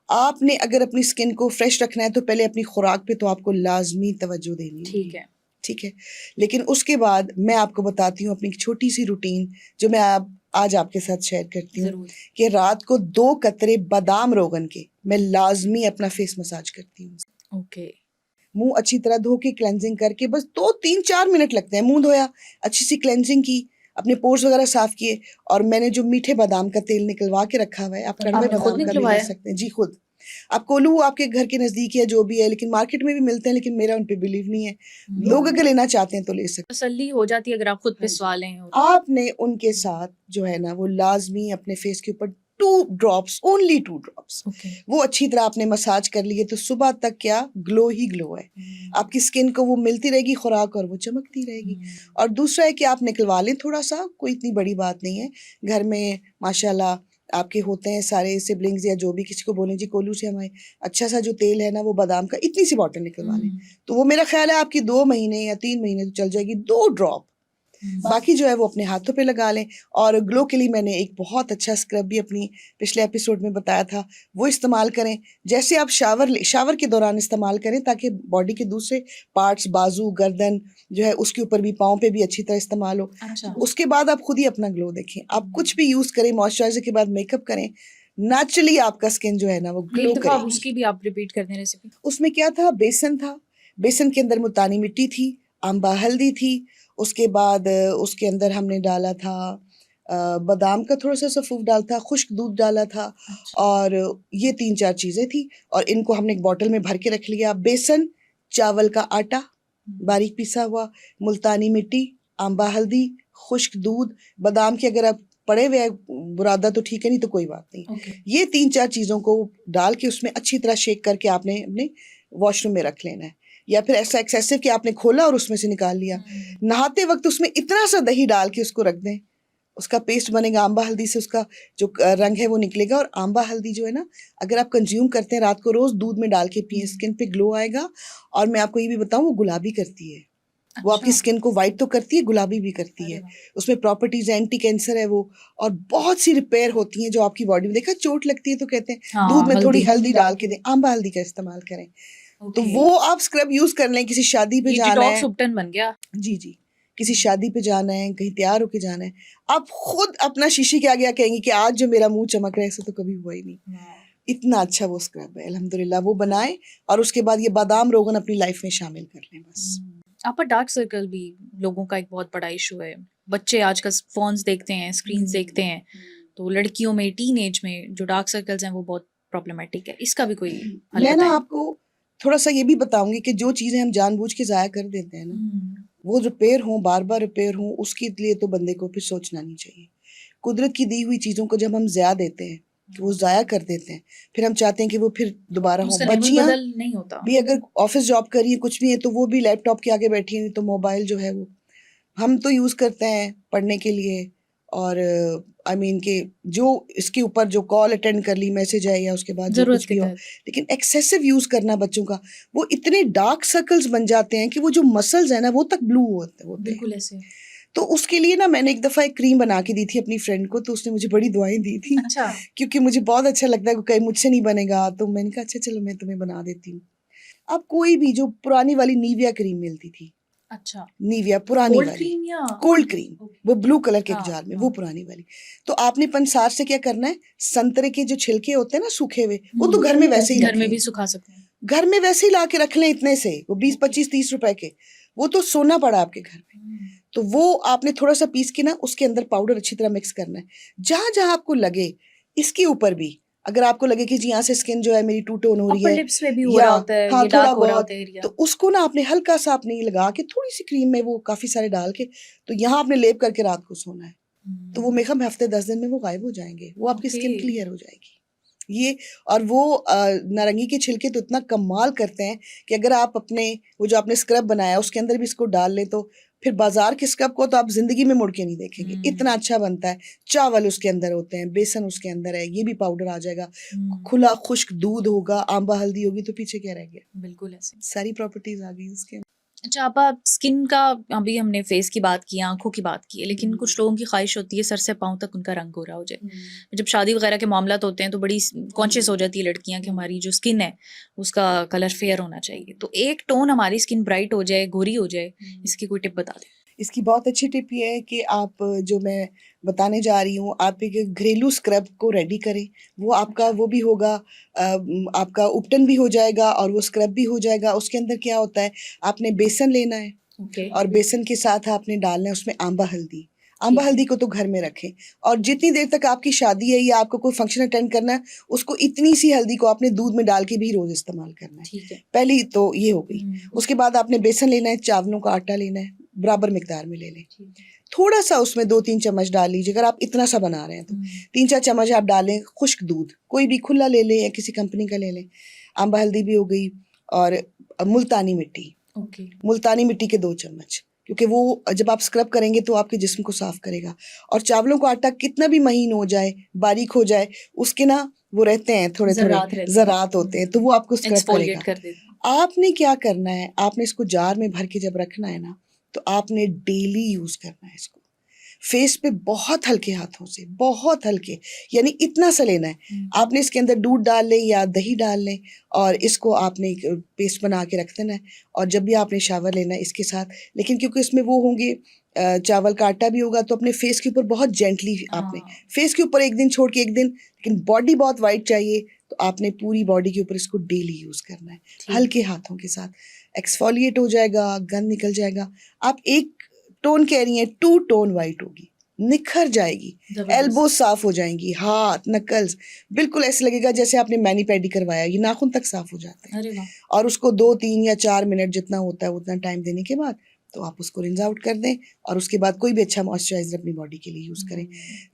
आपने अगर अपनी स्किन को फ्रेश रखना है तो पहले अपनी खुराक पे तो आपको लाजमी तवज्जो देनी है। ठीक है, ठीक है। लेकिन उसके बाद मैं आपको बताती हूँ अपनी एक छोटी सी रूटीन, जो मैं आज आपके साथ शेयर करती हूँ, कि रात को 2 कतरे बादाम रोगन के मैं लाजमी अपना फेस मसाज करती हूँ। ओके। मुंह अच्छी तरह धो के क्लेंजिंग करके, बस 2-3-4 मिनट लगते हैं। मुंह धोया, अच्छी सी क्लेंजिंग की, अपने पोर्स वगैरह साफ किए, और मैंने जो मीठे बादाम का तेल निकलवा के रखा हुआ है, आप कड़वे बादाम का भी ले सकते हैं। जी खुद। आप कोलू आपके घर के नजदीक है जो भी है, लेकिन मार्केट में भी मिलते हैं, लेकिन मेरा उन पे बिलीव नहीं है। लोग अगर लेना चाहते हैं तो ले सकते हैं, तसल्ली हो जाती है अगर आप खुद पे सवाल लें। आपने उनके साथ जो है ना वो लाजमी अपने फेस के ऊपर 2 ड्रॉप्स, ओनली 2 ड्रॉप्स, वो अच्छी तरह आपने मसाज कर लिए, तो सुबह तक क्या ग्लो ही ग्लो है। आपकी स्किन को वो मिलती रहेगी खुराक और वो चमकती रहेगी। और दूसरा है कि आप निकलवा लें थोड़ा सा, कोई इतनी बड़ी बात नहीं है। घर में माशाल्लाह आपके होते हैं सारे सिबलिंग्स या जो भी, किसी को बोलें जी कोलू से हमें अच्छा सा जो तेल है ना वो बादाम का इतनी सी बॉटल निकलवा लें, तो वो मेरा ख्याल है आपकी 2 महीने या 3 महीने तो चल जाएगी। 2 ड्रॉप, बाकी जो है वो अपने हाथों पे लगा लें। और ग्लो के लिए मैंने एक बहुत अच्छा स्क्रब भी अपनी पिछले एपिसोड में बताया था, वो इस्तेमाल करें। जैसे आप शावर के दौरान इस्तेमाल करें, ताकि बॉडी के दूसरे पार्ट्स, बाजू, गर्दन जो है उसके ऊपर भी, पाँव पे भी अच्छी तरह इस्तेमाल हो। अच्छा। उसके बाद आप खुद ही अपना ग्लो देखें। आप कुछ भी यूज करें, मॉइस्चराइजर के बाद मेकअप करें, नेचुरली आपका स्किन जो है ना वो ग्लो करेगी। उसकी भी आप रिपीट कर दें रेसिपी। उसमें क्या था, बेसन था, बेसन के अंदर मुल्तानी मिट्टी थी, आंबा हल्दी थी, उसके बाद उसके अंदर हमने डाला था बादाम का थोड़ा सा सफ़ूफ डाला था, खुश्क दूध डाला था। अच्छा। और ये 3-4 चीज़ें थी, और इनको हमने एक बॉटल में भर के रख लिया। बेसन, चावल का आटा बारीक पिसा हुआ, मुल्तानी मिट्टी, आंबा हल्दी, खुश्क दूध, बादाम के अगर आप पड़े हुए बुरादा तो ठीक है, नहीं तो कोई बात नहीं। ये 3-4 चीज़ों को डाल के उसमें अच्छी तरह शेक करके आपने अपने वॉशरूम में रख लेना है, या फिर ऐसा एक्सेसिव कि आपने खोला और उसमें से निकाल लिया। नहाते वक्त उसमें इतना सा दही डाल के उसको रख दें, उसका पेस्ट बनेगा। आंबा हल्दी से उसका जो रंग है वो निकलेगा। और आंबा हल्दी जो है ना, अगर आप कंज्यूम करते हैं रात को, रोज दूध में डाल के पिए, स्किन पे ग्लो आएगा। और मैं आपको ये भी बताऊं, वो गुलाबी करती है। वो आपकी स्किन को वाइट तो करती है, गुलाबी भी करती है। उसमें प्रॉपर्टीज, एंटी कैंसर है वो, और बहुत सी रिपेयर होती हैं जो आपकी बॉडी में। देखा, चोट लगती है तो कहते हैं दूध में थोड़ी हल्दी डाल के दें, आंबा हल्दी का इस्तेमाल करें। तो वो आप स्क्रब यूज कर लें। किसी शादी पे जाना है, बन गया। जी, किसी शादी पे जाना है, कहीं तैयार होके जाना है, आप खुद अपना शीशे के आगे कहेंगे कि आज जो मेरा मुंह चमक रहा है, ऐसा तो कभी हुआ ही नहीं। इतना अच्छा वो स्क्रब है, अल्हम्दुलिल्लाह। वो बनाएं, और उसके बाद ये बादाम रोगन अपनी लाइफ में शामिल कर लें बस। आपका डार्क सर्कल भी लोगों का एक बहुत बड़ा इशू है। बच्चे आजकल फोन्स देखते हैं, स्क्रीन्स देखते हैं, तो लड़कियों में, टीन एज में जो डार्क सर्कल्स हैं वो बहुत प्रॉब्लमेटिक है। इसका भी कोई हल? मैं ना आपको थोड़ा सा ये भी बताऊंगी कि जो चीजें हम जानबूझ के जाया कर देते हैं ना, वो रिपेयर हो, बार बार रिपेयर हो, उसके लिए तो बंदे को फिर सोचना नहीं चाहिए। कुदरत की दी हुई चीजों को जब हम ज़्यादा देते हैं, वो ज़ाया कर देते हैं, फिर हम चाहते हैं कि वो फिर दोबारा हो। बच्चियां नहीं होता भी अगर ऑफिस जॉब कर रही है, कुछ भी है, तो वो भी लैपटॉप के आगे बैठी है, तो मोबाइल जो है वो हम तो यूज करते हैं पढ़ने के लिए, और आई मीन के जो इसके ऊपर जो कॉल अटेंड कर ली, मैसेज है, या उसके बाद जो कुछ भी हो। लेकिन एक्सेसिव यूज करना बच्चों का, वो इतने डार्क सर्कल्स बन जाते हैं कि वो जो मसल्स है ना वो तक ब्लू होते हैं। बिल्कुल ऐसे। तो उसके लिए ना मैंने एक दफ़ा एक क्रीम बना के दी थी अपनी फ्रेंड को, तो उसने मुझे बड़ी दुआएं दी थी। अच्छा। क्योंकि मुझे बहुत अच्छा लगता है, कहीं मुझसे नहीं बनेगा, तो मैंने कहा अच्छा चलो मैं तुम्हें बना देती हूँ। अब कोई भी जो पुरानी वाली निविया क्रीम मिलती थी, अच्छा, निविया पुरानी कोल्ड वाली, क्रीम या कोल्ड क्रीम, वो ब्लू कलर के एक हाँ, जार में, हाँ। वो पुरानी वाली। तो आपने पंसार से क्या करना है, संतरे के जो छिलके होते हैं ना सूखे हुए, वो तो घर में वैसे ही घर में रखें। भी सुखा सकते हैं। घर में वैसे ही ला के रख लें इतने से, वो 20 25 30 रुपए के, वो तो सोना पड़ा आपके घर में। तो वो आपने थोड़ा सा पीस के ना उसके अंदर पाउडर अच्छी तरह मिक्स करना है। जहां जहां आपको लगे, इसके ऊपर भी अगर आपको लगे कि जी यहाँ से स्किन जो है मेरी टू टोन हो रही अपर है, लिप्स पे भी हो या रहा होता है, हाँ ये थोड़ा डार्क हो रहा बहुत, होता है एरिया। तो उसको ना आपने हल्का सा अपने लगा के थोड़ी सी क्रीम में वो काफी सारे डाल के, तो यहाँ आपने लेप करके रात को सोना है। तो वो मेरे ख्याल में हफ्ते 10 दिन में वो गायब हो जाएंगे, वो आपकी स्किन ओके। क्लियर हो जाएगी। ये और वो नारंगी के छिलके तो इतना कमाल करते हैं कि अगर आप अपने वो जो आपने स्क्रब बनाया उसके अंदर भी इसको डाल लें, तो फिर बाजार के स्क्रब को तो आप जिंदगी में मुड़ के नहीं देखेंगे, इतना अच्छा बनता है। चावल उसके अंदर होते हैं, बेसन उसके अंदर है, ये भी पाउडर आ जाएगा, खुला खुश्क दूध होगा, आंबा हल्दी होगी, तो पीछे क्या रह गया, बिल्कुल ऐसे। सारी प्रॉपर्टीज आ गई उसके। अच्छा आपा, स्किन का अभी हमने फेस की बात की, आंखों की बात की है, लेकिन कुछ लोगों की ख्वाहिश होती है सर से पांव तक उनका रंग गोरा हो जाए। जब शादी वगैरह के मामला होते हैं तो बड़ी कॉन्शियस हो जाती है लड़कियां कि हमारी जो स्किन है उसका कलर फेयर होना चाहिए। तो एक टोन हमारी स्किन ब्राइट हो जाए, गोरी हो जाए, इसकी कोई टिप बता दें। इसकी बहुत अच्छी टिप ये है कि आप जो मैं बताने जा रही हूँ, आप एक घरेलू स्क्रब को रेडी करें। वो आपका वो भी होगा, आपका उपटन भी हो जाएगा और वो स्क्रब भी हो जाएगा। उसके अंदर क्या होता है, आपने बेसन लेना है और बेसन के साथ आपने डालना है उसमें आंबा हल्दी। आंबा हल्दी को तो घर में रखें, और जितनी देर तक आपकी शादी है या आपको कोई फंक्शन अटेंड करना है, उसको इतनी सी हल्दी को आपने दूध में डाल के भी रोज इस्तेमाल करना है। ठीक है। पहली तो ये हो गई। उसके बाद आपने बेसन लेना है, चावलों का आटा लेना है, बराबर मिकदार में ले लें। थोड़ा सा उसमें 2-3 चम्मच डाल लीजिए, अगर आप इतना सा बना रहे हैं तो 3-4 चम्मच आप डालें खुश्क दूध, कोई भी खुला ले लें या किसी कंपनी का ले लें। आंबा हल्दी भी हो गई, और मुल्तानी मिट्टी, मुल्तानी मिट्टी के 2 चम्मच, क्योंकि वो जब आप स्क्रब करेंगे तो आपके जिस्म को साफ करेगा। और चावलों का आटा कितना भी महीन हो जाए, बारीक हो जाए, उसके ना वो रहते हैं थोड़े थोड़े ज़रात होते हैं, तो वो आपको स्क्रब करेगा। आपने क्या करना है, आपने इसको जार में भर के जब रखना है ना, तो आपने डेली यूज करना है इसको फेस पे, बहुत हल्के हाथों से, बहुत हल्के, यानी इतना सा लेना है। आपने इसके अंदर दूध डाल लें या दही डाल लें, और इसको आपने एक पेस्ट बना के रख देना है। और जब भी आपने शावर लेना है इसके साथ, लेकिन क्योंकि इसमें वो होंगे चावल का आटा भी होगा, तो अपने फेस के ऊपर बहुत जेंटली, आपने फेस के ऊपर एक दिन छोड़ के एक दिन, लेकिन बॉडी बहुत वाइट चाहिए, तो आपने पूरी बॉडी के ऊपर इसको डेली यूज करना है हल्के हाथों के साथ। एक्सफोलिएट हो जाएगा, गंद निकल जाएगा। आप एक टोन कह रही हैं, 2 टोन वाइट होगी, निखर जाएगी, एल्बो साफ हो जाएंगी, हाथ नकल्स बिल्कुल ऐसे लगेगा जैसे आपने मैनी पैडी करवाया, ये नाखून तक साफ हो जाते हैं। और उसको 2-3 या 4 मिनट जितना होता है उतना टाइम देने के बाद, तो आप उसको रिंस आउट कर दें, और उसके बाद कोई भी अच्छा मॉइस्चराइजर अपनी बॉडी के लिए यूज करें।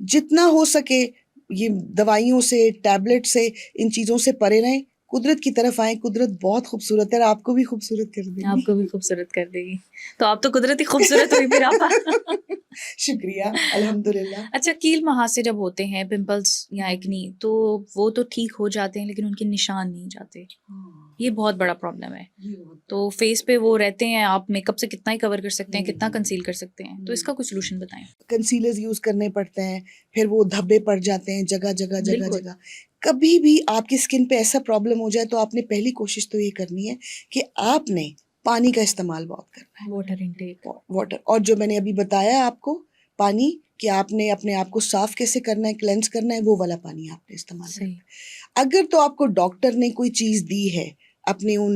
जितना हो सके ये दवाइयों से, टैबलेट से, इन चीजों से परे रहें, कुदरत की तरफ आए। कुदरत बहुत खूबसूरत है और आपको भी खूबसूरत कर देगी। आपको भी खूबसूरत कर देगी। तो आप तो कुदरती खूबसूरत हुई फिर आपा। शुक्रिया, अल्हम्दुलिल्लाह। अच्छा, कील महासे जब होते हैं, पिंपल्स या एक्नी, तो वो तो ठीक हो जाते हैं लेकिन उनके निशान नहीं जाते। ये बहुत बड़ा प्रॉब्लम है। तो फेस पे वो रहते हैं, आप मेकअप से कितना ही कवर कर सकते हैं, कितना कंसील कर सकते हैं, तो इसका कुछ सोल्यूशन बताएं। कंसीलर्स यूज करने पड़ते हैं, फिर वो धब्बे पड़ जाते हैं जगह जगह जगह जगह। कभी भी आपकी स्किन पे ऐसा प्रॉब्लम हो जाए, तो आपने पहली कोशिश तो ये करनी है कि आपने पानी का इस्तेमाल बहुत करना है, वाटर इनटेक, वाटर। और जो मैंने अभी बताया आपको पानी, कि आपने अपने आप को साफ कैसे करना है, क्लेंस करना है, वो वाला पानी आपने इस्तेमाल करना है। अगर तो आपको डॉक्टर ने कोई चीज़ दी है अपने उन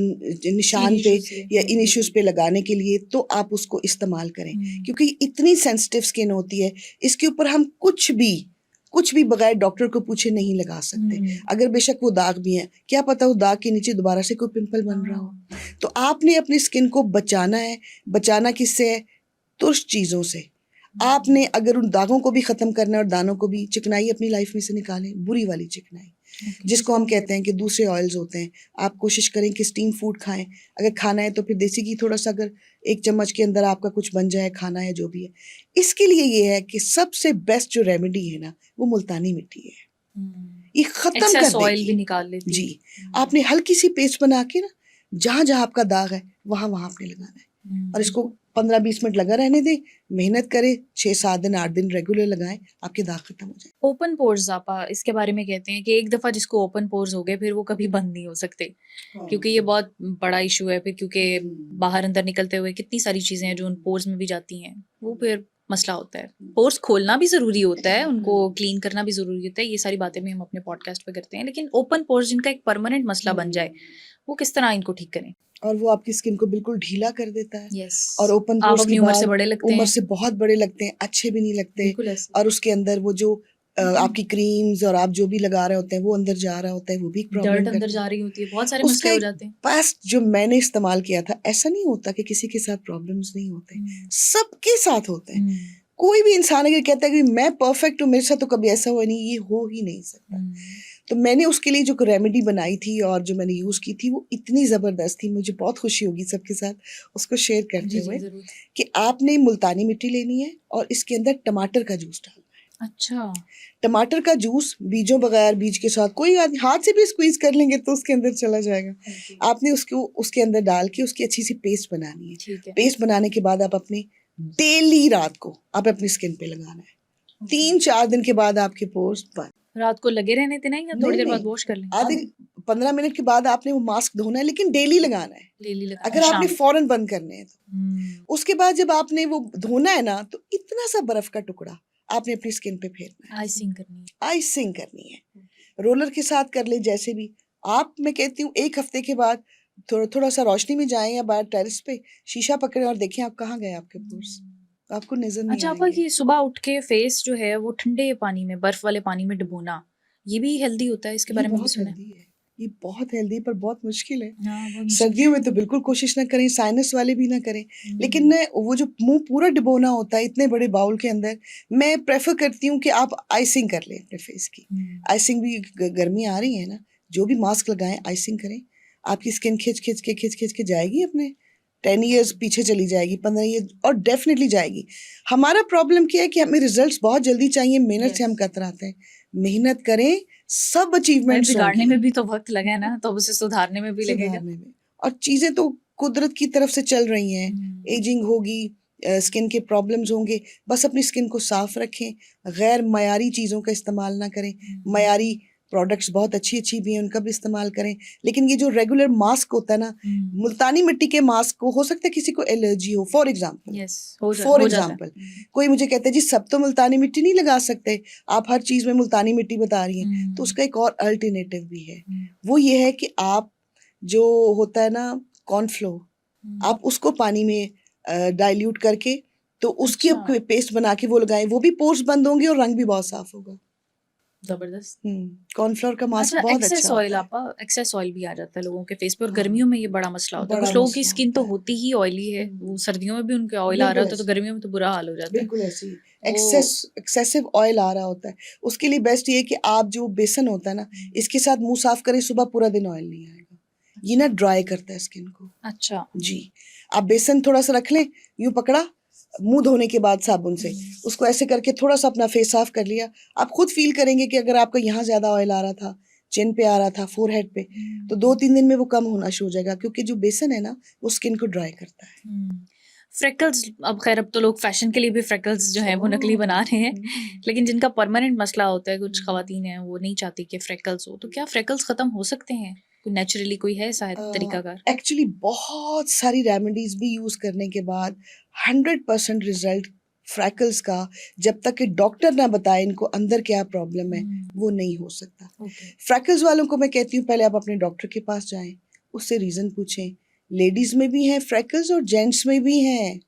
निशान पे या इन इश्यूज पे लगाने के लिए, तो आप उसको इस्तेमाल करें, क्योंकि इतनी सेंसिटिव स्किन होती है, इसके ऊपर हम कुछ भी बगैर डॉक्टर को पूछे नहीं लगा सकते। अगर बेशक वो दाग भी हैं, क्या पता वो दाग के नीचे दोबारा से कोई पिंपल बन रहा हो। तो आपने अपनी स्किन को बचाना है। बचाना किससे है? तुर्श चीज़ों से। आपने अगर उन दागों को भी ख़त्म करना है और दानों को भी, चिकनाई अपनी लाइफ में से निकालें, बुरी वाली चिकनाई, जिसको हम कहते हैं कि दूसरे ऑयल्स होते हैं। आप कोशिश करें कि स्टीम फूड खाएं। अगर खाना है तो फिर देसी घी थोड़ा सा, अगर 1 चम्मच के अंदर आपका कुछ बन जाए, खाना है जो भी है। इसके लिए ये है कि सबसे बेस्ट जो रेमेडी है ना, वो मुल्तानी मिट्टी है। ये ख़त्म कर देगी, ऑयल भी निकाल लेती है। जी, आपने हल्की सी पेस्ट बना के ना, जहाँ जहाँ आपका दाग है वहाँ वहाँ आपने लगाना है, और इसको 15-20 मिनट लगा रहने दें, मेहनत करें, 6-7 दिन 8 दिन रेगुलर लगाएं, आपके दाग खत्म हो जाए। ओपन पोर्स आपा इसके बारे में कहते हैं कि एक दफ़ा जिसको ओपन पोर्स हो गए फिर वो कभी बंद नहीं हो सकते, क्योंकि ये बहुत बड़ा इशू है फिर, क्योंकि बाहर अंदर निकलते हुए कितनी सारी चीज़ें हैं जो उन पोर्स में भी जाती हैं, वो फिर मसला होता है। पोर्स खोलना भी ज़रूरी होता है, उनको क्लीन करना भी ज़रूरी होता है, ये सारी बातें भी हम अपने पॉडकास्ट पे करते हैं, लेकिन ओपन पोर्स जिनका एक परमानेंट मसला बन जाए वो किस तरह इनको ठीक करें? और वो आपकी स्किन को बिल्कुल ढीला कर देता है। यस, और ओपन आप पोर्स अपनी के उम्र से बाद बड़े लगते उम्र हैं, से बहुत बड़े लगते हैं, अच्छे भी नहीं लगते, बिल्कुल ऐसे। और उसके अंदर वो जो आपकी क्रीम्स और आप जो भी लगा रहे होते हैं वो अंदर जा रहा होता है, वो भी एक प्रॉब्लम डर्ट अंदर करता जा है। रही होती है, बहुत सारे उसका मसले हो एक जाते हैं। पास्ट जो मैंने इस्तेमाल किया था, ऐसा नहीं होता कि किसी के साथ प्रॉब्लम्स नहीं होते, सबके साथ होते हैं। कोई भी इंसान अगर कहता है कि मैं परफेक्ट हूँ, मेरे साथ तो कभी ऐसा हुआ नहीं, ये हो ही नहीं सकता। तो मैंने उसके लिए जो रेमेडी बनाई थी और जो मैंने यूज़ की थी वो इतनी ज़बरदस्त थी, मुझे बहुत खुशी होगी सबके साथ उसको शेयर करते हुए, कि आपने मुल्तानी मिट्टी लेनी है और इसके अंदर टमाटर का जूस डालना है। अच्छा, टमाटर का जूस बीजों बगैर, बीज के साथ, कोई हाथ से भी स्क्वीज कर लेंगे तो उसके अंदर चला जाएगा। आपने उसको उसके अंदर डाल के उसकी अच्छी सी पेस्ट बनानी है। ठीक है। पेस्ट बनाने के बाद आप अपनी डेली रात को आप अपनी स्किन पे लगाना है। 3-4 दिन के बाद आपके पोर्स बंद। रात को लगे रहने थे नहीं, या थोड़ी देर बाद वॉश कर लें? आधे 15 मिनट के बाद आपने वो मास्क धोना है, लेकिन डेली लगाना है, डेली लगा, अगर आपने शाम। फौरन बंद करने हैं तो। उसके बाद जब आपने वो धोना है ना, तो इतना सा बर्फ का टुकड़ा आपने अपनी स्किन पे फेरना है, आइसिंग करनी है। आइसिंग करनी है, रोलर के साथ कर ले जैसे भी आप। मैं कहती हूँ 1 हफ्ते के बाद थोड़ा सा रोशनी में जाएं या बाहर टेरेस पे शीशा पकड़ें और देखें आप कहाँ गए आपके पोर्स, आपको नजर नहीं अच्छा आपा, आएंगे। ये सुबह उठ के फेस जो है वो ठंडे पानी में, बर्फ वाले पानी में डुबोना, ये भी हेल्दी होता है? इसके ये बारे में भी बहुत सुना है। हेल्दी है, ये बहुत हेल्दी पर बहुत मुश्किल है। हाँ, बहुत मुश्किल। सर्दियों में तो बिल्कुल कोशिश ना करें, साइनस वाले भी ना करें, लेकिन न वो जो मुंह पूरा डुबोना होता है इतने बड़े बाउल के अंदर, मैं प्रेफर करती हूँ कि आप आइसिंग कर लें अपने फेस की। आइसिंग भी गर्मी आ रही है ना, जो भी मास्क लगाएं आइसिंग करें, आपकी स्किन खिंच के जाएगी अपने 10 ईयर्स पीछे चली जाएगी, 15 ईयर्स, और डेफिनेटली जाएगी। हमारा प्रॉब्लम क्या है कि हमें रिजल्ट्स बहुत जल्दी चाहिए, मेहनत से हम कतराते हैं। मेहनत करें, सब अचीवमेंट्स बिगाड़ने में भी तो वक्त लगे ना, तो उसे सुधारने में भी लगेगा। सुधारने में, और चीजें तो कुदरत की तरफ से चल रही हैं। एजिंग होगी, स्किन के प्रॉब्लम्स होंगे, बस अपनी स्किन को साफ रखें, गैर मयारी चीज़ों का इस्तेमाल ना करें। मयारी प्रोडक्ट्स बहुत अच्छी अच्छी भी हैं, उनका भी इस्तेमाल करें, लेकिन ये जो रेगुलर मास्क होता है ना, मुल्तानी मिट्टी के मास्क को, हो सकता है किसी को एलर्जी हो, फॉर एग्जाम्पल कोई मुझे कहता है जी सब तो मुल्तानी मिट्टी नहीं लगा सकते, आप हर चीज़ में मुल्तानी मिट्टी बता रही हैं, तो उसका एक और अल्टरनेटिव भी है। वो ये है कि आप जो होता है ना कॉर्नफ्लोर, आप उसको पानी में डाइल्यूट करके तो उसकी अच्छा। पेस्ट बना के वो लगाएं, वो भी पोर्स बंद होंगे और रंग भी बहुत साफ होगा। जबरदस्त। कॉर्नफ्लोर का मास्क अच्छा, बहुत एक्सेस अच्छा ऑयल होता है। आपा, एक्सेस ऑयल भी आ जाता है लोगों के फेस पे, और हाँ, गर्मियों में ये बड़ा मसला होता है। बड़ा कुछ लोगों की मसला स्किन तो होता है। होती ही ऑयली है, वो सर्दियों में भी उनके ऑयल आ रहा होता है, तो गर्मियों में तो बुरा हाल हो जाता है। बिल्कुल ऐसे ही एक्सेसिव ऑयल आ रहा होता है। उसके लिए बेस्ट ये है कि आप जो बेसन होता है ना, इसके साथ मुंह साफ करें, सुबह पूरा दिन ऑयल नहीं आएगा। ये ना ड्राई करता है स्किन को। अच्छा जी, आप बेसन थोड़ा सा रख लें, यूं पकड़ा, मुंह धोने के बाद साबुन से उसको ऐसे करके थोड़ा सा अपना फेस साफ कर लिया, आप खुद फील करेंगे कि अगर आपका यहाँ ज्यादा ऑयल आ रहा था, चिन पे आ रहा था, फोरहेड पे, तो 2-3 दिन में वो कम होना शुरू हो जाएगा, क्योंकि जो बेसन है ना वो स्किन को ड्राई करता है। फ्रेकल्स, अब खैर अब तो लोग फैशन के लिए भी फ्रेकल्स जो है वो नकली बना रहे हैं, लेकिन जिनका परमानेंट मसला होता है, कुछ खवातीन हैं वो नहीं चाहती कि फ्रेकल्स हो, तो क्या फ्रेकल्स खत्म हो सकते हैं? कोई नेचुरली कोई है शायद तरीकाकार? एक्चुअली बहुत सारी रेमेडीज भी यूज करने के बाद 100% रिजल्ट फ्रैकल्स का, जब तक कि डॉक्टर ना बताए इनको अंदर क्या प्रॉब्लम है, वो नहीं हो सकता। फ्रैकल्स वालों को मैं कहती हूँ पहले आप अपने डॉक्टर के पास जाएं, उससे रीजन पूछें। लेडीज में भी हैं फ्रैकल्स और जेंट्स में भी हैं,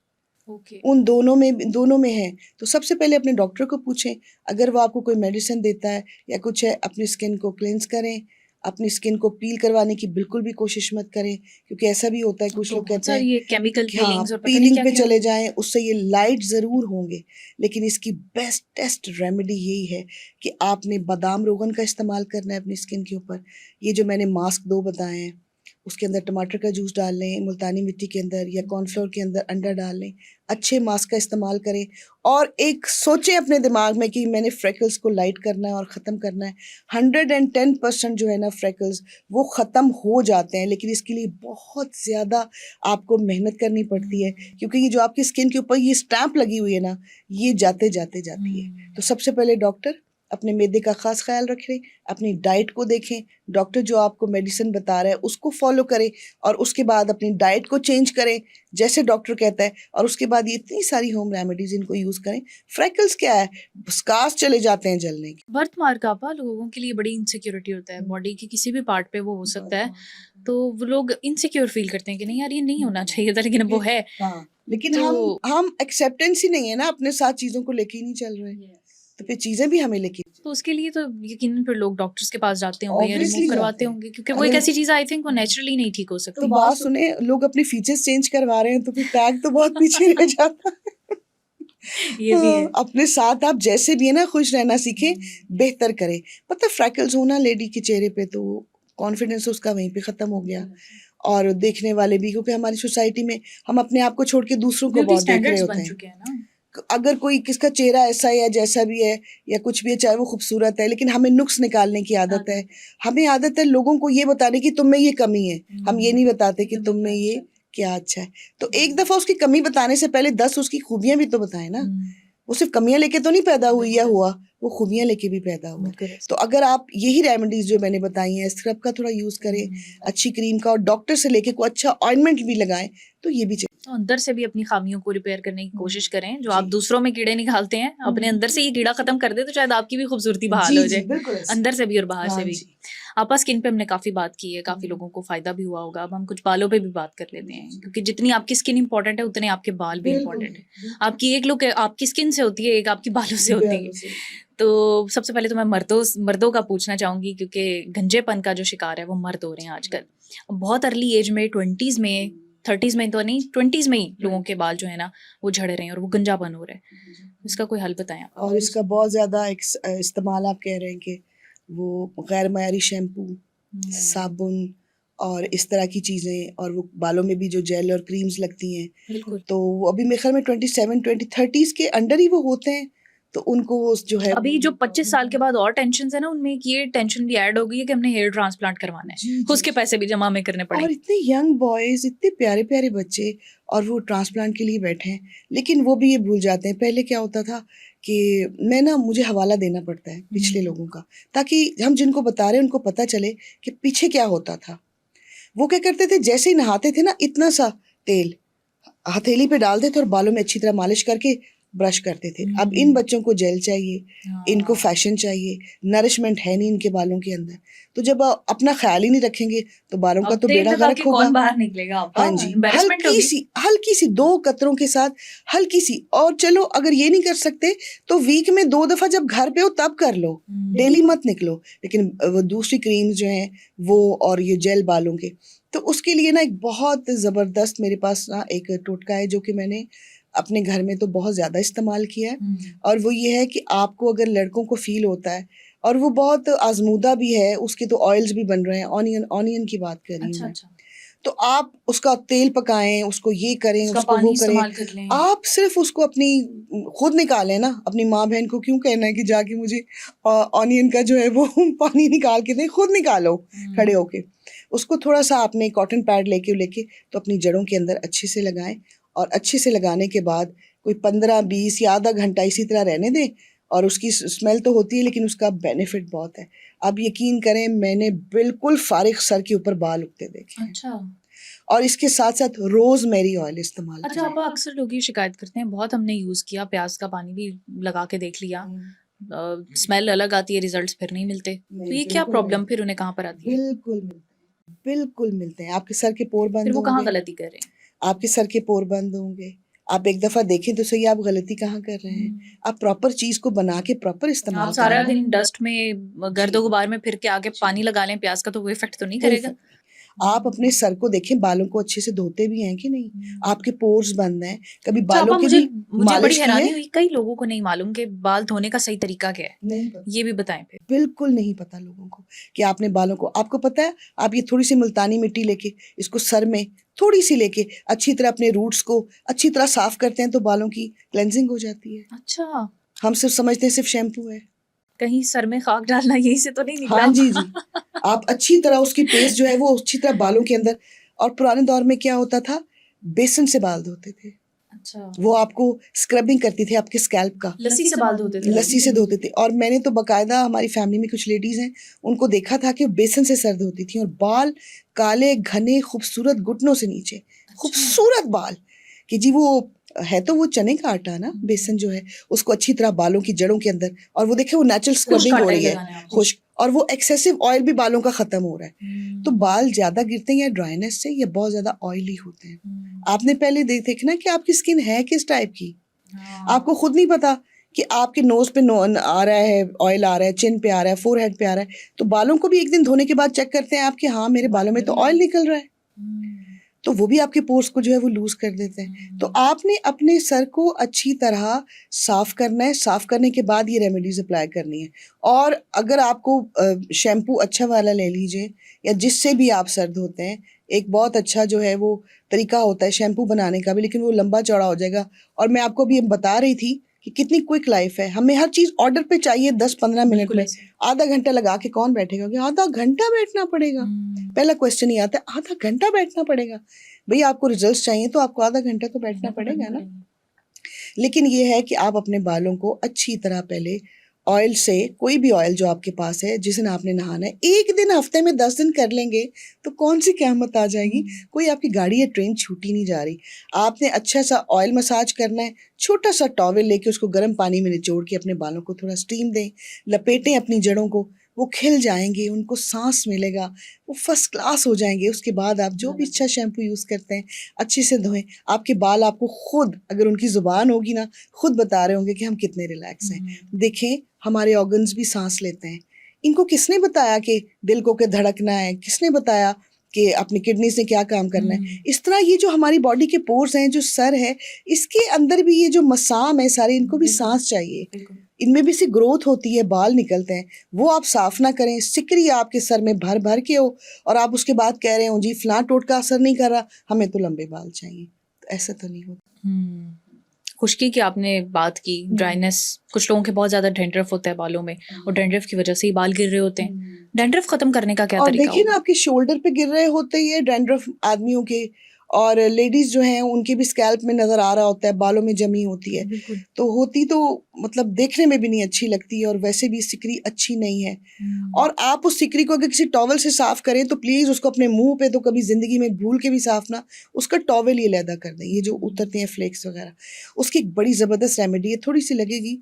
उन दोनों में है। तो सबसे पहले अपने डॉक्टर को पूछें, अगर वो आपको कोई मेडिसिन देता है या कुछ है, अपनी स्किन को क्लेंस करें। अपनी स्किन को पील करवाने की बिल्कुल भी कोशिश मत करें, क्योंकि ऐसा भी होता है कुछ लोग कहते हैं ये केमिकल हाँ पीलिंग पे चले जाएं, उससे ये लाइट ज़रूर होंगे, लेकिन इसकी बेस्टेस्ट रेमेडी यही है कि आपने बादाम रोगन का इस्तेमाल करना है अपनी स्किन के ऊपर। ये जो मैंने मास्क 2 बताए हैं, उसके अंदर टमाटर का जूस डाल लें, मुल्तानी मिट्टी के अंदर या कॉर्नफ्लोर के अंदर अंडा डाल लें, अच्छे मास्क का इस्तेमाल करें और एक सोचें अपने दिमाग में कि मैंने फ्रेकल्स को लाइट करना है और ख़त्म करना है। 110% जो है ना फ्रेकल्स वो ख़त्म हो जाते हैं, लेकिन इसके लिए बहुत ज़्यादा आपको मेहनत करनी पड़ती है, क्योंकि ये जो आपकी स्किन के ऊपर ये स्टैम्प लगी हुई है ना, ये जाते जाते जाती है। तो सबसे पहले डॉक्टर अपने मैदे का ख़ास ख्याल रखें, अपनी डाइट को देखें, डॉक्टर जो आपको मेडिसिन बता रहा है उसको फॉलो करें और उसके बाद अपनी डाइट को चेंज करें जैसे डॉक्टर कहता है, और उसके बाद ये इतनी सारी होम रेमेडीज इनको यूज़ करें। फ्रेकल्स क्या है, स्कार्स चले जाते हैं जलने के। बर्थ मार्क आपा लोगों के लिए बड़ी इनसिक्योरिटी होता है, बॉडी के किसी भी पार्ट पे वो हो सकता है, तो वो लोग इनसिक्योर फील करते हैं कि नहीं यार ये नहीं होना चाहिए था, लेकिन अब वो है। हाँ, लेकिन तो हम एक्सेप्टेंस ही नहीं है ना, अपने साथ चीज़ों को लेके ही नहीं चल रहे, तो फिर चीज़ें भी हमें लेके तो उसके लिए तो यकीनन फिर लोग डॉक्टर्स के पास जाते होंगे या Obviously रिमूव करवाते जाते हैं। होंगे, क्योंकि वो एक अगर- ऐसी चीज़ आई थिंक वो नेचुरली नहीं ठीक हो तो सकती। बात सुने, लोग अपने फीचर्स चेंज करवा रहे हैं तो फिर टैग तो बहुत पीछे रह जाता है। ये भी है। अपने साथ आप जैसे भी है ना खुश रहना सीखें, बेहतर करें। पता फ्रैकल्स होना लेडी के चेहरे पे तो कॉन्फिडेंस उसका वहीं पे ख़त्म हो गया, और देखने वाले भी, क्योंकि हमारी सोसाइटी में हम अपने आप को छोड़ के दूसरों को ब्यूटी बहुत देख रहे स्टैंडर्ड्स होते बन हैं। चुके हैं ना। अगर कोई किसका चेहरा ऐसा है या जैसा भी है या कुछ भी है, चाहे वो खूबसूरत है, लेकिन हमें नुक्स निकालने की आदत है। हमें आदत है लोगों को ये बताने की तुम में ये कमी है, हम ये नहीं बताते कि तुम में ये क्या अच्छा है। तो एक दफ़ा उसकी कमी बताने से पहले 10 उसकी खूबियां भी तो बताएं ना। वो सिर्फ कमियां लेके तो नहीं पैदा हुई या हुआ, वो खूबियां लेके भी पैदा हुआ। तो अगर आप यही रेमेडीज जो मैंने बताई हैं, स्क्रब का थोड़ा यूज़ करें, अच्छी क्रीम का, और डॉक्टर से लेके कोई अच्छा ऑइंटमेंट भी लगाएं, तो ये भी तो अंदर से भी अपनी खामियों को रिपेयर करने की कोशिश करें। जो आप जी। दूसरों में कीड़े निकालते हैं, अपने अंदर से ये कीड़ा खत्म कर दे तो शायद आपकी भी खूबसूरती बहाल जी हो जी जाए, बिल्कुल ऐसे। अंदर से भी और बाहर हाँ से भी। जी। आपा स्किन पे हमने काफ़ी बात की है, काफ़ी लोगों को फ़ायदा भी हुआ होगा। अब हम कुछ बालों पे भी बात कर लेते हैं, क्योंकि जितनी आपकी स्किन इंपॉर्टेंट है उतने आपके बाल भी इंपॉर्टेंट है। आपकी एक लुक आपकी स्किन से होती है, एक आपकी बालों से होती है। तो सबसे पहले तो मैं मर्दों का पूछना चाहूँगी, क्योंकि गंजेपन का जो शिकार है वो मर्द हो रहे हैं आजकल। बहुत अर्ली एज में, 20s में, 30s में तो नहीं, 20s में ही लोगों के बाल जो है ना वो झड़ रहे हैं और वो गंजापन हो रहा है। इसका कोई हल बताएं आप। और इसका बहुत ज़्यादा इस्तेमाल आप कह रहे हैं कि वो गैर मयारी शैम्पू, साबुन और इस तरह की चीज़ें, और वो बालों में भी जो जेल और क्रीम्स लगती हैं, बिल्कुल। तो वो अभी मेरे ख्याल में 27-30s के अंडर ही वो होते हैं, तो उनको जो है अभी जो 25 साल के बाद और टेंशन है ना, उनमें एक ये टेंशन भी ऐड हो गई है कि हमने हेयर ट्रांसप्लांट करवाना है, जी, जी, उसके पैसे भी जमा में करने और पड़ेंगे। इतने यंग बॉयज, इतने प्यारे प्यारे बच्चे, और वो ट्रांसप्लांट के लिए बैठे हैं, लेकिन वो भी ये भूल जाते हैं। पहले क्या होता था कि मुझे हवाला देना पड़ता है पिछले लोगों का, ताकि हम जिनको बता रहे हैं उनको पता चले कि पीछे क्या होता था। वो क्या करते थे, जैसे ही नहाते थे ना, इतना सा तेल हथेली पे डालते थे और बालों में अच्छी तरह मालिश करके ब्रश करते थे। अब इन बच्चों को जेल चाहिए, इनको फैशन चाहिए, नरिशमेंट है नहीं इनके बालों के अंदर। तो जब अपना ख्याल ही नहीं रखेंगे तो बालों का तो बेड़ा गर्क होगा। कौन बाहर निकलेगा आपका? हाँ जी, Embarrassment होगी। हल्की सी 2 कतरों के साथ, हल्की सी। और चलो अगर ये नहीं कर सकते तो वीक में 2 दफा जब घर पे हो तब कर लो, डेली मत निकलो। लेकिन वो दूसरी क्रीम्स जो हैं वो, और ये जेल बालों के, तो उसके लिए ना एक बहुत ज़बरदस्त मेरे पास ना एक टोटका है जो कि मैंने अपने घर में तो बहुत ज़्यादा इस्तेमाल किया है। और वो ये है कि आपको अगर लड़कों को फील होता है, और वो बहुत आजमूदा भी है, उसके तो ऑयल्स भी बन रहे हैं, ऑनियन की बात कर रही हूँ मैं। तो आप उसका तेल पकाएं, उसको ये करें, उसको वो करें। आप सिर्फ उसको अपनी खुद निकालें ना, अपनी माँ बहन को क्यों कहना है कि जाके मुझे ऑनियन का जो है वो पानी निकाल के दें, खुद निकालो खड़े होके। उसको थोड़ा सा आपने कॉटन पैड लेके तो अपनी जड़ों के अंदर अच्छे से लगाएं, और अच्छे से लगाने के बाद कोई 15-20 या आधा घंटा इसी तरह रहने दें। और उसकी स्मेल तो होती है, लेकिन उसका बेनिफिट बहुत है। आप यकीन करें, मैंने बिल्कुल फारिग सर के ऊपर बाल उगते देखे। अच्छा। और इसके साथ साथ रोजमेरी ऑयल इस्तेमाल अच्छा, आप अक्सर लोग ये शिकायत करते हैं, बहुत हमने यूज किया, प्याज का पानी भी लगा के देख लिया, स्मेल अलग आती है, रिजल्ट्स फिर नहीं मिलते। तो ये क्या प्रॉब्लम फिर उन्हें कहाँ पर आती है? बिल्कुल मिलते हैं। आपके सर के पोर बंद फिर वो कहाँ होंगे, गलती कर रहे हैं? आपके सर के पोर बंद होंगे। आप एक दफा देखें तो सही, आप गलती कहाँ कर रहे हैं। आप प्रॉपर चीज को बना के प्रॉपर इस्तेमाल आप सारा दिन डस्ट में, गर्द गुबार में फिर के आगे पानी लगा लें प्याज का, तो वो इफेक्ट तो नहीं करेगा? आप अपने सर को देखें, बालों को अच्छे से धोते भी हैं कि नहीं, आपके पोर्स बंद हैं, कभी अच्छा, बालों आपा, की मुझे भी मुझे बड़ी मालिश की हैरानी है? हुई, कई लोगों को नहीं मालूम कि बाल धोने का सही तरीका क्या है, नहीं पता, ये भी बताएं फिर। बिल्कुल नहीं पता लोगों को कि आपने बालों को, आपको पता है, आप ये थोड़ी सी मुल्तानी मिट्टी लेके इसको सर में थोड़ी सी लेके अच्छी तरह अपने रूट्स को अच्छी तरह साफ करते हैं तो बालों की क्लेंजिंग हो जाती है। अच्छा, हम सिर्फ समझते हैं सिर्फ शैम्पू है। कहीं सर में खाक डालना यही से तो नहीं निकला? हाँ जी जी, आप अच्छी तरह उसकी पेस्ट जो है वो अच्छी तरह बालों के अंदर, और पुराने दौर में क्या होता था, बेसन से बाल धोते थे, अच्छा, वो आपको स्क्रबिंग करती थी आपके स्कैल्प का, लस्सी से बाल धोते थे? लस्सी से धोते थे। और मैंने तो बकायदा, हमारी फैमिली में कुछ लेडीज हैं, उनको देखा था कि वो बेसन से सर धोती थी और बाल काले घने खूबसूरत घुटनों से नीचे, खूबसूरत बाल, कि जी वो है तो वो चने का आटा ना, बेसन जो है उसको अच्छी तरह बालों की जड़ों के अंदर, और वो देखे वो नेचुरल स्क्रबिंग हो रही है, खुश्क, और वो एक्सेसिव ऑयल भी बालों का खत्म हो रहा है। तो बाल ज्यादा गिरते हैं या ड्राइनेस से, या बहुत ज्यादा ऑयली होते हैं। आपने पहले देखना कि आपकी स्किन है किस टाइप की, आपको खुद नहीं पता कि आपके नोज पे आ रहा है ऑयल, आ रहा है चिन पे, आ रहा है फोरहेड पे, आ रहा है, तो बालों को भी एक दिन धोने के बाद चेक करते हैं आप कि हाँ मेरे बालों में तो ऑयल निकल रहा है, तो वो भी आपके पोर्स को जो है वो लूज कर देते हैं। तो आपने अपने सर को अच्छी तरह साफ करना है, साफ करने के बाद ये रेमेडीज अप्लाई करनी है। और अगर आपको शैम्पू अच्छा वाला ले लीजिए, या जिससे भी आप सर धोते हैं, एक बहुत अच्छा जो है वो तरीका होता है शैम्पू बनाने का भी, लेकिन वो लंबा चौड़ा हो जाएगा। और मैं आपको अभी बता रही थी कि कितनी क्विक लाइफ है, हमें हर चीज़ ऑर्डर पे चाहिए 10-15 मिनट में, आधा घंटा लगा के कौन बैठेगा, कि आधा घंटा बैठना पड़ेगा। पहला क्वेश्चन ही आता है, आधा घंटा बैठना पड़ेगा। भैया आपको रिजल्ट्स चाहिए तो आपको आधा घंटा तो बैठना पड़ेगा ना। लेकिन ये है कि आप अपने बालों को अच्छी तरह पहले ऑयल से, कोई भी ऑयल जो आपके पास है, जिस दिन आपने नहाना है, एक दिन हफ्ते में 10 दिन कर लेंगे तो कौन सी क़यामत आ जाएगी। कोई आपकी गाड़ी या ट्रेन छूटी नहीं जा रही। आपने अच्छा सा ऑयल मसाज करना है, छोटा सा टॉवल लेके उसको गर्म पानी में निचोड़ के अपने बालों को थोड़ा स्टीम दें, लपेटें अपनी जड़ों को, वो खिल जाएंगे, उनको सांस मिलेगा, वो फर्स्ट क्लास हो जाएंगे। उसके बाद आप जो भी अच्छा शैम्पू यूज़ करते हैं अच्छे से धोएं। आपके बाल आपको खुद, अगर उनकी ज़ुबान होगी ना, खुद बता रहे होंगे कि हम कितने रिलैक्स हैं। देखें हमारे ऑर्गन्स भी सांस लेते हैं। इनको किसने बताया कि दिल को के धड़कना है, किसने बताया कि अपनी किडनी से क्या काम करना है। इस तरह ये जो हमारी बॉडी के पोर्स हैं, जो सर है, इसके अंदर भी ये जो मसाम है सारे, इनको भी सांस चाहिए, इनमें भी से ग्रोथ होती है, बाल निकलते हैं। वो आप साफ ना करें, सिकरी आपके सर में भर भर के हो, और आप उसके बाद कह रहे हो जी फलां टोटका असर नहीं कर रहा, हमें तो लंबे बाल चाहिए। तो ऐसा तो नहीं होता। खुश्की की आपने बात की, ड्राइनेस, कुछ लोगों के बहुत ज़्यादा डैंड्रफ होता है बालों में, और डैंड्रफ की वजह से ही बाल गिर रहे होते हैं। डैंड्रफ खत्म करने का क्या और तरीका देखिए ना, होगा? आपके शोल्डर पे गिर रहे होते हैं ये डैंड्रफ आदमियों के, और लेडीज जो हैं उनके भी स्कैल्प में नजर आ रहा होता है, बालों में जमी होती है, तो होती तो मतलब देखने में भी नहीं अच्छी लगती है, और वैसे भी सिकरी अच्छी नहीं है। और आप उस सिकरी को अगर किसी टॉवल से साफ करें तो प्लीज उसको अपने मुंह पे तो कभी जिंदगी में भूल के भी साफ ना, उसका टॉवल ही अलहदा कर दें। ये जो उतरते हैं फ्लेक्स वगैरह, उसकी एक बड़ी जबरदस्त रेमेडी है, थोड़ी सी लगेगी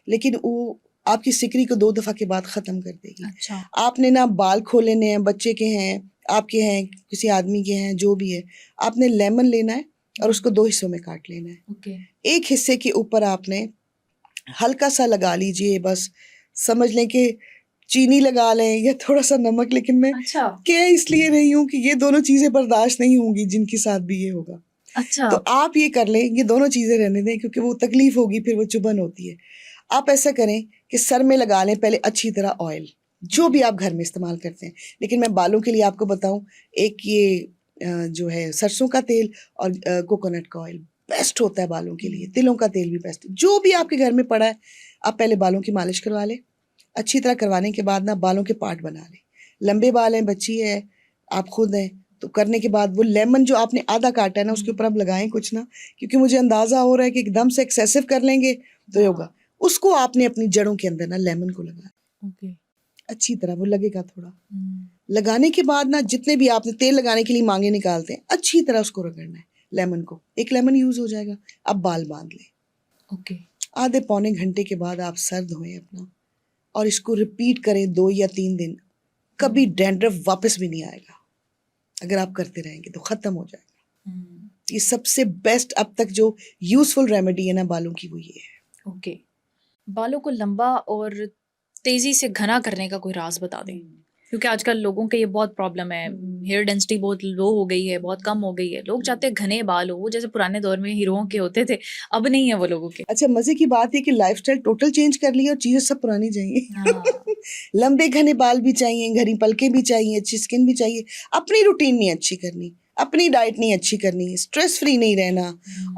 लेकिन वो आपकी सिकरी को 2 दफा के बाद खत्म कर देगी। अच्छा, आपने ना बाल खोलेने हैं, बच्चे के हैं, आपके हैं, किसी आदमी के हैं, जो भी है, आपने लेमन लेना है और उसको 2 हिस्सों में काट लेना है। एक हिस्से के ऊपर आपने हल्का सा लगा लीजिए, बस समझ लें कि चीनी लगा लें या थोड़ा सा नमक, लेकिन मैं कह इसलिए रही हूँ कि ये दोनों चीज़ें बर्दाश्त नहीं होंगी जिनके साथ भी ये होगा। अच्छा, तो आप ये कर लें, ये दोनों चीज़ें रहने दें, क्योंकि वो तकलीफ होगी, फिर वो चुभन होती है। आप ऐसा करें कि सर में लगा लें पहले अच्छी तरह ऑयल, जो भी आप घर में इस्तेमाल करते हैं। लेकिन मैं बालों के लिए आपको बताऊं, एक ये जो है सरसों का तेल और कोकोनट का ऑयल बेस्ट होता है बालों के लिए। तिलों का तेल भी बेस्ट, जो भी आपके घर में पड़ा है, आप पहले बालों की मालिश करवा लें। अच्छी तरह करवाने के बाद ना बालों के पार्ट बना लें। लंबे बाल हैं, बच्ची है, आप खुद हैं, तो करने के बाद वो लेमन जो आपने आधा काटा है ना, उसके ऊपर आप लगाएं कुछ ना, क्योंकि मुझे अंदाज़ा हो रहा है कि एकदम से एक्सेसिव कर लेंगे तो ये होगा। उसको आपने अपनी जड़ों के अंदर ना लेमन को लगा, अच्छी तरह वो लगेगा थोड़ा। लगाने के बाद ना, जितने भी आपने तेल लगाने के लिए मांगे निकालते हैं, अच्छी तरह उसको रगड़ना है लेमन को। एक लेमन यूज हो जाएगा, अब बाल बांध लें। आधे पौने घंटे के बाद आप सर धोएं अपना, और इसको रिपीट करें 2 या 3 दिन। कभी डैंड्रफ वापस भी नहीं आएगा। अगर आप करते रहेंगे तो खत्म हो जाएगा। ये सबसे बेस्ट अब तक जो यूजफुल रेमेडी है ना बालों की, वो ये है। बालों को लंबा और तेजी से घना करने का कोई राज बता दें। क्योंकि आजकल लोगों के ये बहुत प्रॉब्लम है, हेयर डेंसिटी बहुत लो हो गई है, बहुत कम हो गई है। लोग चाहते हैं घने बाल हो, वो जैसे पुराने दौर में हीरोओं के होते थे, अब नहीं है वो लोगों के। अच्छा, मजे की बात है कि लाइफस्टाइल टोटल चेंज कर ली और चीजें सब पुरानी चाहिए। हाँ। लंबे घने बाल भी चाहिए, घनी पलकें भी चाहिए, अच्छी स्किन भी चाहिए। अपनी रूटीन नहीं अच्छी करनी, अपनी डाइट नहीं अच्छी करनी, स्ट्रेस फ्री नहीं रहना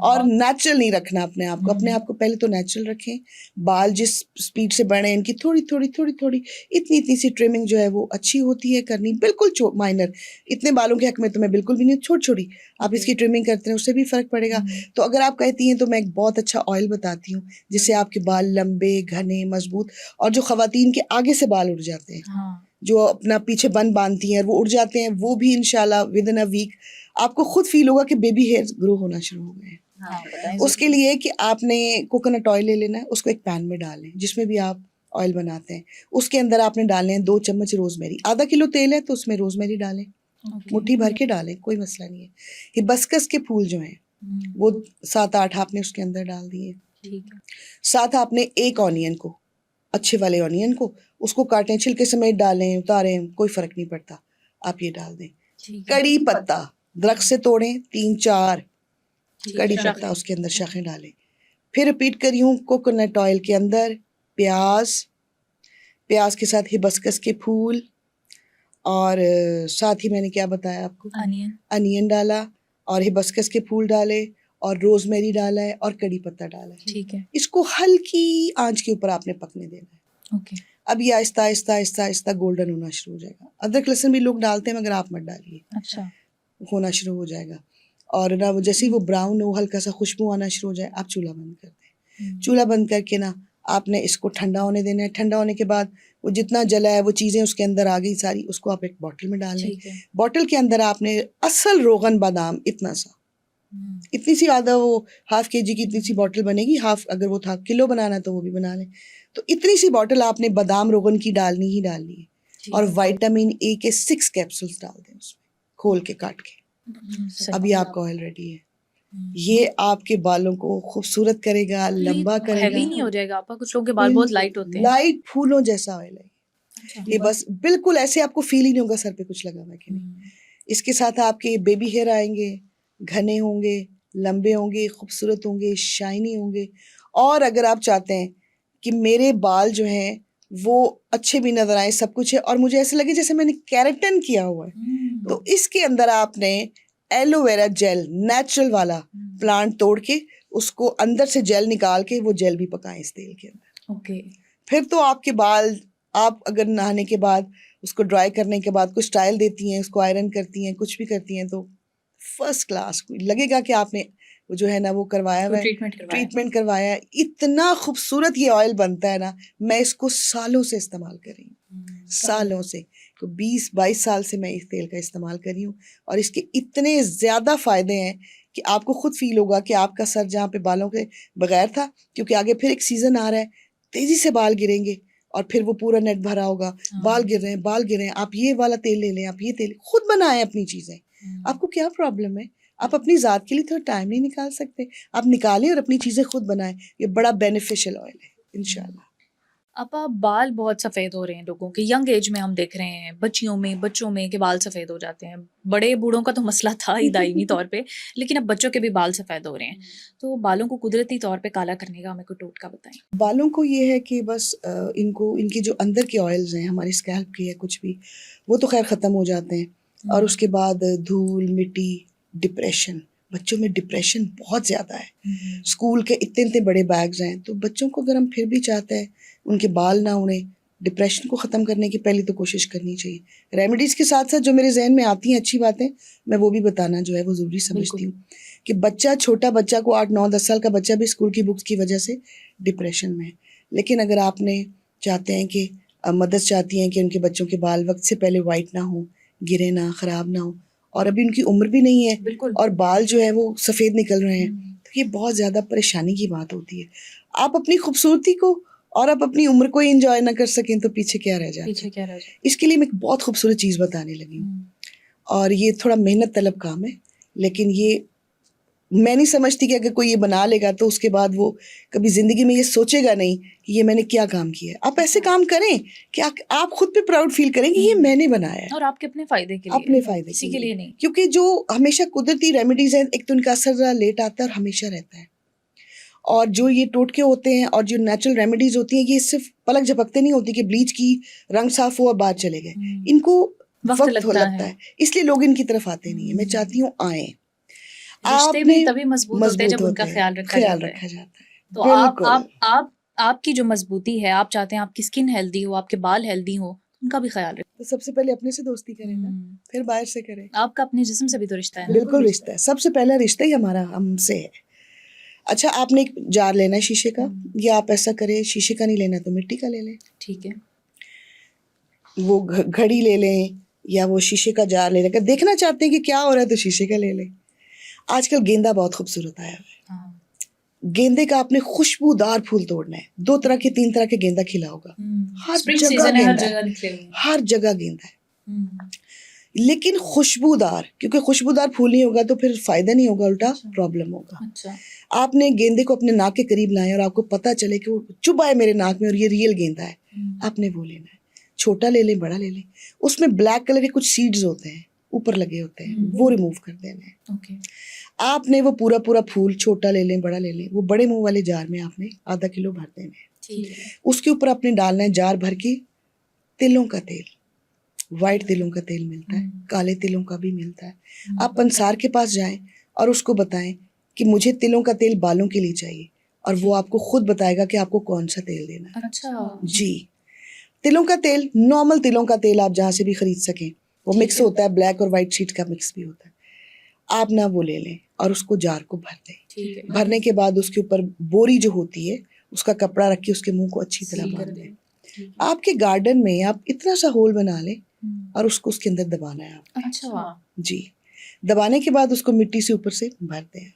और नेचुरल नहीं रखना अपने आप को। अपने आप को पहले तो नेचुरल रखें। बाल जिस स्पीड से बढ़े, इनकी थोड़ी थोड़ी थोड़ी थोड़ी इतनी इतनी सी ट्रिमिंग जो है वो अच्छी होती है करनी, बिल्कुल माइनर। इतने बालों के हक में तो मैं बिल्कुल भी नहीं, छोटी छोटी आप इसकी ट्रिमिंग करते हैं, उससे भी फर्क पड़ेगा। तो अगर आप कहती हैं तो मैं एक बहुत अच्छा ऑयल बताती हूँ जिससे आपके बाल लंबे घने मजबूत, और जो खवातीन के आगे से बाल उड़ जाते हैं, हाँ। जो अपना पीछे बन बांधती हैं वो उड़ जाते हैं, वो भी इंशाल्लाह विद इन अ वीक आपको खुद फील होगा कि बेबी हेयर्स ग्रो होना शुरू हो गए हैं। हाँ, बताएं। उसके लिए कि आपने कोकोनट ऑयल ले लेना है, उसको एक पैन में डालें जिसमें भी आप ऑयल बनाते हैं। उसके अंदर आपने डालने हैं 2 चम्मच रोजमेरी। आधा किलो तेल है तो उसमें रोजमेरी डालें, मुट्ठी भर के डालें, कोई मसला नहीं है। हिबिस्कस के फूल जो हैं वो 7-8 आपने उसके अंदर डाल दिए। ठीक है। साथ आपने एक ऑनियन को, अच्छे वाले ऑनियन को, उसको काटें, छिलके समेत डालें, उतारें, कोई फर्क नहीं पड़ता, आप ये डाल दें। कड़ी पत्ता दरख्त से तोड़ें 3-4 कड़ी पत्ता उसके अंदर शाखें डालें। फिर रिपीट करी हूँ, कोकोनट ऑयल के अंदर प्याज, प्याज के साथ हिबिस्कस के फूल, और साथ ही मैंने क्या बताया आपको, अनियन डाला और हिबिस्कस के फूल डाले और रोजमेरी डाला है और कड़ी पत्ता डाला है। ठीक है। इसको हल्की आंच के ऊपर आपने पकने देना है। ओके। अब ये आहिस्ता आहिस्ता आहिस्ता आहिस्ता गोल्डन होना शुरू हो जाएगा। अदरक लहसुन भी लोग डालते हैं मगर आप मत डालिए, अच्छा। होना शुरू हो जाएगा। और ना वो जैसे ही वो ब्राउन हो, हल्का सा खुशबू आना शुरू हो जाए, आप चूल्हा बंद कर दें। चूल्हा बंद करके ना आपने इसको ठंडा होने देना है। ठंडा होने के बाद वो जितना जला है वो चीज़ें उसके अंदर आ गई सारी, उसको आप एक बॉटल में डाल लें। बॉटल के अंदर आपने असल रोगन बादाम इतना सा, इतनी सी, आधा वो ½ kg की इतनी सी बॉटल बनेगी, हाफ अगर वो था किलो बनाना तो वो भी बना लें। तो इतनी सी बॉटल आपने बादाम रोगन की डालनी ही डालनी है। और विटामिन ए के 6 कैप्सूल्स डाल दें उसमें, खोल के काट के। अभी आपका ऑयल रेडी है। ये आपके बालों को खूबसूरत करेगा, लंबा करेगा। हैवी नहीं हो जाएगा आपका? कुछ लोगों के बाल बहुत लाइट होते हैं। लाइट फूलों जैसा ऑयल है। अच्छा। ये बस बिल्कुल ऐसे आपको फील ही नहीं होगा सर पे कुछ लगा हुआ कि नहीं। इसके साथ आपके बेबी हेयर आएंगे, घने होंगे, लंबे होंगे, खूबसूरत होंगे, शाइनी होंगे। और अगर आप चाहते हैं कि मेरे बाल जो हैं वो अच्छे भी नजर आए, सब कुछ है, और मुझे ऐसे लगे जैसे मैंने केराटिन किया हुआ है, तो इसके अंदर आपने एलोवेरा जेल, नेचुरल वाला प्लांट तोड़ के उसको अंदर से जेल निकाल के वो जेल भी पकाएं इस तेल के अंदर। ओके। फिर तो आपके बाल, आप अगर नहाने के बाद उसको ड्राई करने के बाद कुछ स्टाइल देती हैं, उसको आयरन करती हैं, कुछ भी करती हैं, तो फर्स्ट क्लास लगेगा कि आपने वो जो है ना वो करवाया हुआ है, ट्रीटमेंट करवाया है। इतना खूबसूरत ये ऑयल बनता है ना, मैं इसको सालों से इस्तेमाल कर रही हूँ, सालों से, तो 20-22 साल से मैं इस तेल का इस्तेमाल कर रही हूँ। और इसके इतने ज़्यादा फ़ायदे हैं कि आपको खुद फील होगा कि आपका सर जहाँ पे बालों के बगैर था, क्योंकि आगे फिर एक सीज़न आ रहा है, तेज़ी से बाल गिरेंगे और फिर वो पूरा नेट भरा होगा, बाल गिर रहे हैं, बाल गिर रहे हैं, आप ये वाला तेल ले लें, आप ये तेल खुद बनाएं अपनी चीज़ें। आपको क्या प्रॉब्लम है? आप अपनी ज़ात के लिए थोड़ा टाइम नहीं निकाल सकते? आप निकालें और अपनी चीज़ें खुद बनाएं। ये बड़ा बेनिफिशियल ऑयल है इंशाल्लाह। अब बाल बहुत सफ़ेद हो रहे हैं लोगों के, यंग एज में हम देख रहे हैं बच्चियों में, बच्चों में के बाल सफ़ेद हो जाते हैं। बड़े बूढ़ों का तो मसला था ही दायमी तौर पे, लेकिन अब बच्चों के भी बाल सफ़ेद हो रहे हैं। तो बालों को कुदरती तौर पे काला करने का हमें कोई टोटका बताएं। बालों को ये है कि बस इनको, इनकी जो अंदर के ऑयल्स हैं हमारे स्कैल्प के या कुछ भी, वो तो खैर ख़त्म हो जाते हैं। और उसके बाद धूल मिट्टी, डिप्रेशन, बच्चों में डिप्रेशन बहुत ज़्यादा है। स्कूल के इतने इतने बड़े बैग्स हैं, तो बच्चों को अगर हम फिर भी चाहते हैं उनके बाल ना उड़े, डिप्रेशन को ख़त्म करने की पहले तो कोशिश करनी चाहिए। रेमेडीज़ के साथ साथ जो मेरे जहन में आती हैं अच्छी बातें, मैं वो भी बताना जो है वो ज़रूरी समझती हूँ। कि बच्चा, छोटा बच्चा को 8-9-10 साल का बच्चा भी स्कूल की बुक्स की वजह से डिप्रेशन में है। लेकिन अगर आपने चाहते हैं कि मदद चाहती हैं कि उनके बच्चों के बाल वक्त से पहले वाइट ना हो, गिरे ना, ख़राब ना हो, और अभी उनकी उम्र भी नहीं है और बाल जो है वो सफ़ेद निकल रहे हैं, तो ये बहुत ज़्यादा परेशानी की बात होती है। आप अपनी खूबसूरती को और आप अपनी उम्र को एंजॉय ना कर सकें तो पीछे क्या रह जाए। इसके लिए मैं एक बहुत खूबसूरत चीज़ बताने लगी हूँ, और ये थोड़ा मेहनत तलब काम है, लेकिन ये मैं नहीं समझती कि अगर कोई ये बना लेगा तो उसके बाद वो कभी जिंदगी में ये सोचेगा नहीं कि ये मैंने क्या काम किया है। आप ऐसे काम करें कि आप खुद पे प्राउड फील करें कि ये मैंने बनाया है और आपके अपने फायदे के लिए, अपने फायदे किसी के लिए नहीं। क्योंकि जो हमेशा कुदरती रेमेडीज हैं, एक तो उनका असर जरा लेट आता है और हमेशा रहता है, और जो ये टोटके होते हैं और जो नेचुरल रेमेडीज होती हैं, ये सिर्फ पलक झपकते नहीं होती कि ब्लीच की रंग साफ हुआ बाहर चले गए। इनको वक्त लगता है, इसलिए लोग इनकी तरफ आते नहीं है। मैं चाहती हूँ आए। रिश्ते भी तभी मजबूत होते हैं जब उनका ख्याल रखा जाता है। तो आपकी जो मजबूती है, आप चाहते हैं आपकी स्किन हेल्दी हो, आपके बाल हेल्दी हो, उनका भी ख्याल रखें। तो सबसे पहले अपने से दोस्ती करें ना, फिर बाहर से करें। आपका अपने जिस्म से भी तो रिश्ता है ना? बिल्कुल रिश्ता है, सबसे पहला रिश्ता ही हमारा हमसे है। अच्छा, आपने एक जार लेना है शीशे का, या आप ऐसा करें शीशे का नहीं लेना तो मिट्टी का ले लें, ठीक है। वो घड़ी ले लें या वो शीशे का जार ले लें। अगर देखना चाहते हैं कि क्या हो रहा है तो शीशे का ले लें। आजकल गेंदा बहुत खूबसूरत आया है। गेंदे का आपने खुशबूदार फूल तोड़ना है। 2 तरह के 3 तरह के गेंदा खिला होगा, हर जगह गेंदा है, हर जगह गेंदा है, लेकिन खुशबूदार, क्योंकि खुशबूदार फूल नहीं होगा तो फिर फायदा नहीं होगा, उल्टा प्रॉब्लम होगा। अच्छा। आपने गेंदे को अपने नाक के करीब लाए और आपको पता चले कि वो चुभ आए मेरे नाक में और ये रियल गेंदा है, आपने वो लेना है। छोटा ले लें, बड़ा ले लें, उसमें ब्लैक कलर के कुछ सीड्स होते हैं ऊपर लगे होते हैं, वो रिमूव कर देना है। ओके। आपने वो पूरा फूल, छोटा ले लें, बड़ा ले लें, वो बड़े मुंह वाले जार में आपने आधा किलो भर देना है। ठीक है। उसके ऊपर आपने डालना है जार भर के तिलों का तेल। वाइट तिलों का तेल मिलता है, काले तिलों का भी मिलता है। आप पंसार के पास जाएं और उसको बताएं कि मुझे तिलों का तेल बालों के लिए चाहिए, और वो आपको खुद बताएगा कि आपको कौन सा तेल देना है। अच्छा जी। तिलों का तेल, नॉर्मल तिलों का तेल आप जहाँ से भी खरीद सकें, वो मिक्स होता है, ब्लैक और वाइट सीड का मिक्स भी होता है। आप ना वो ले लें और उसको जार को भर दें। भरने के बाद उसके ऊपर बोरी जो होती है उसका कपड़ा रख के उसके मुंह को अच्छी तरह बांध दें। आपके गार्डन में आप इतना सा होल बना लें और उसको उसके अंदर दबाना है आपने। अच्छा जी। दबाने के बाद उसको मिट्टी से ऊपर से भर दें।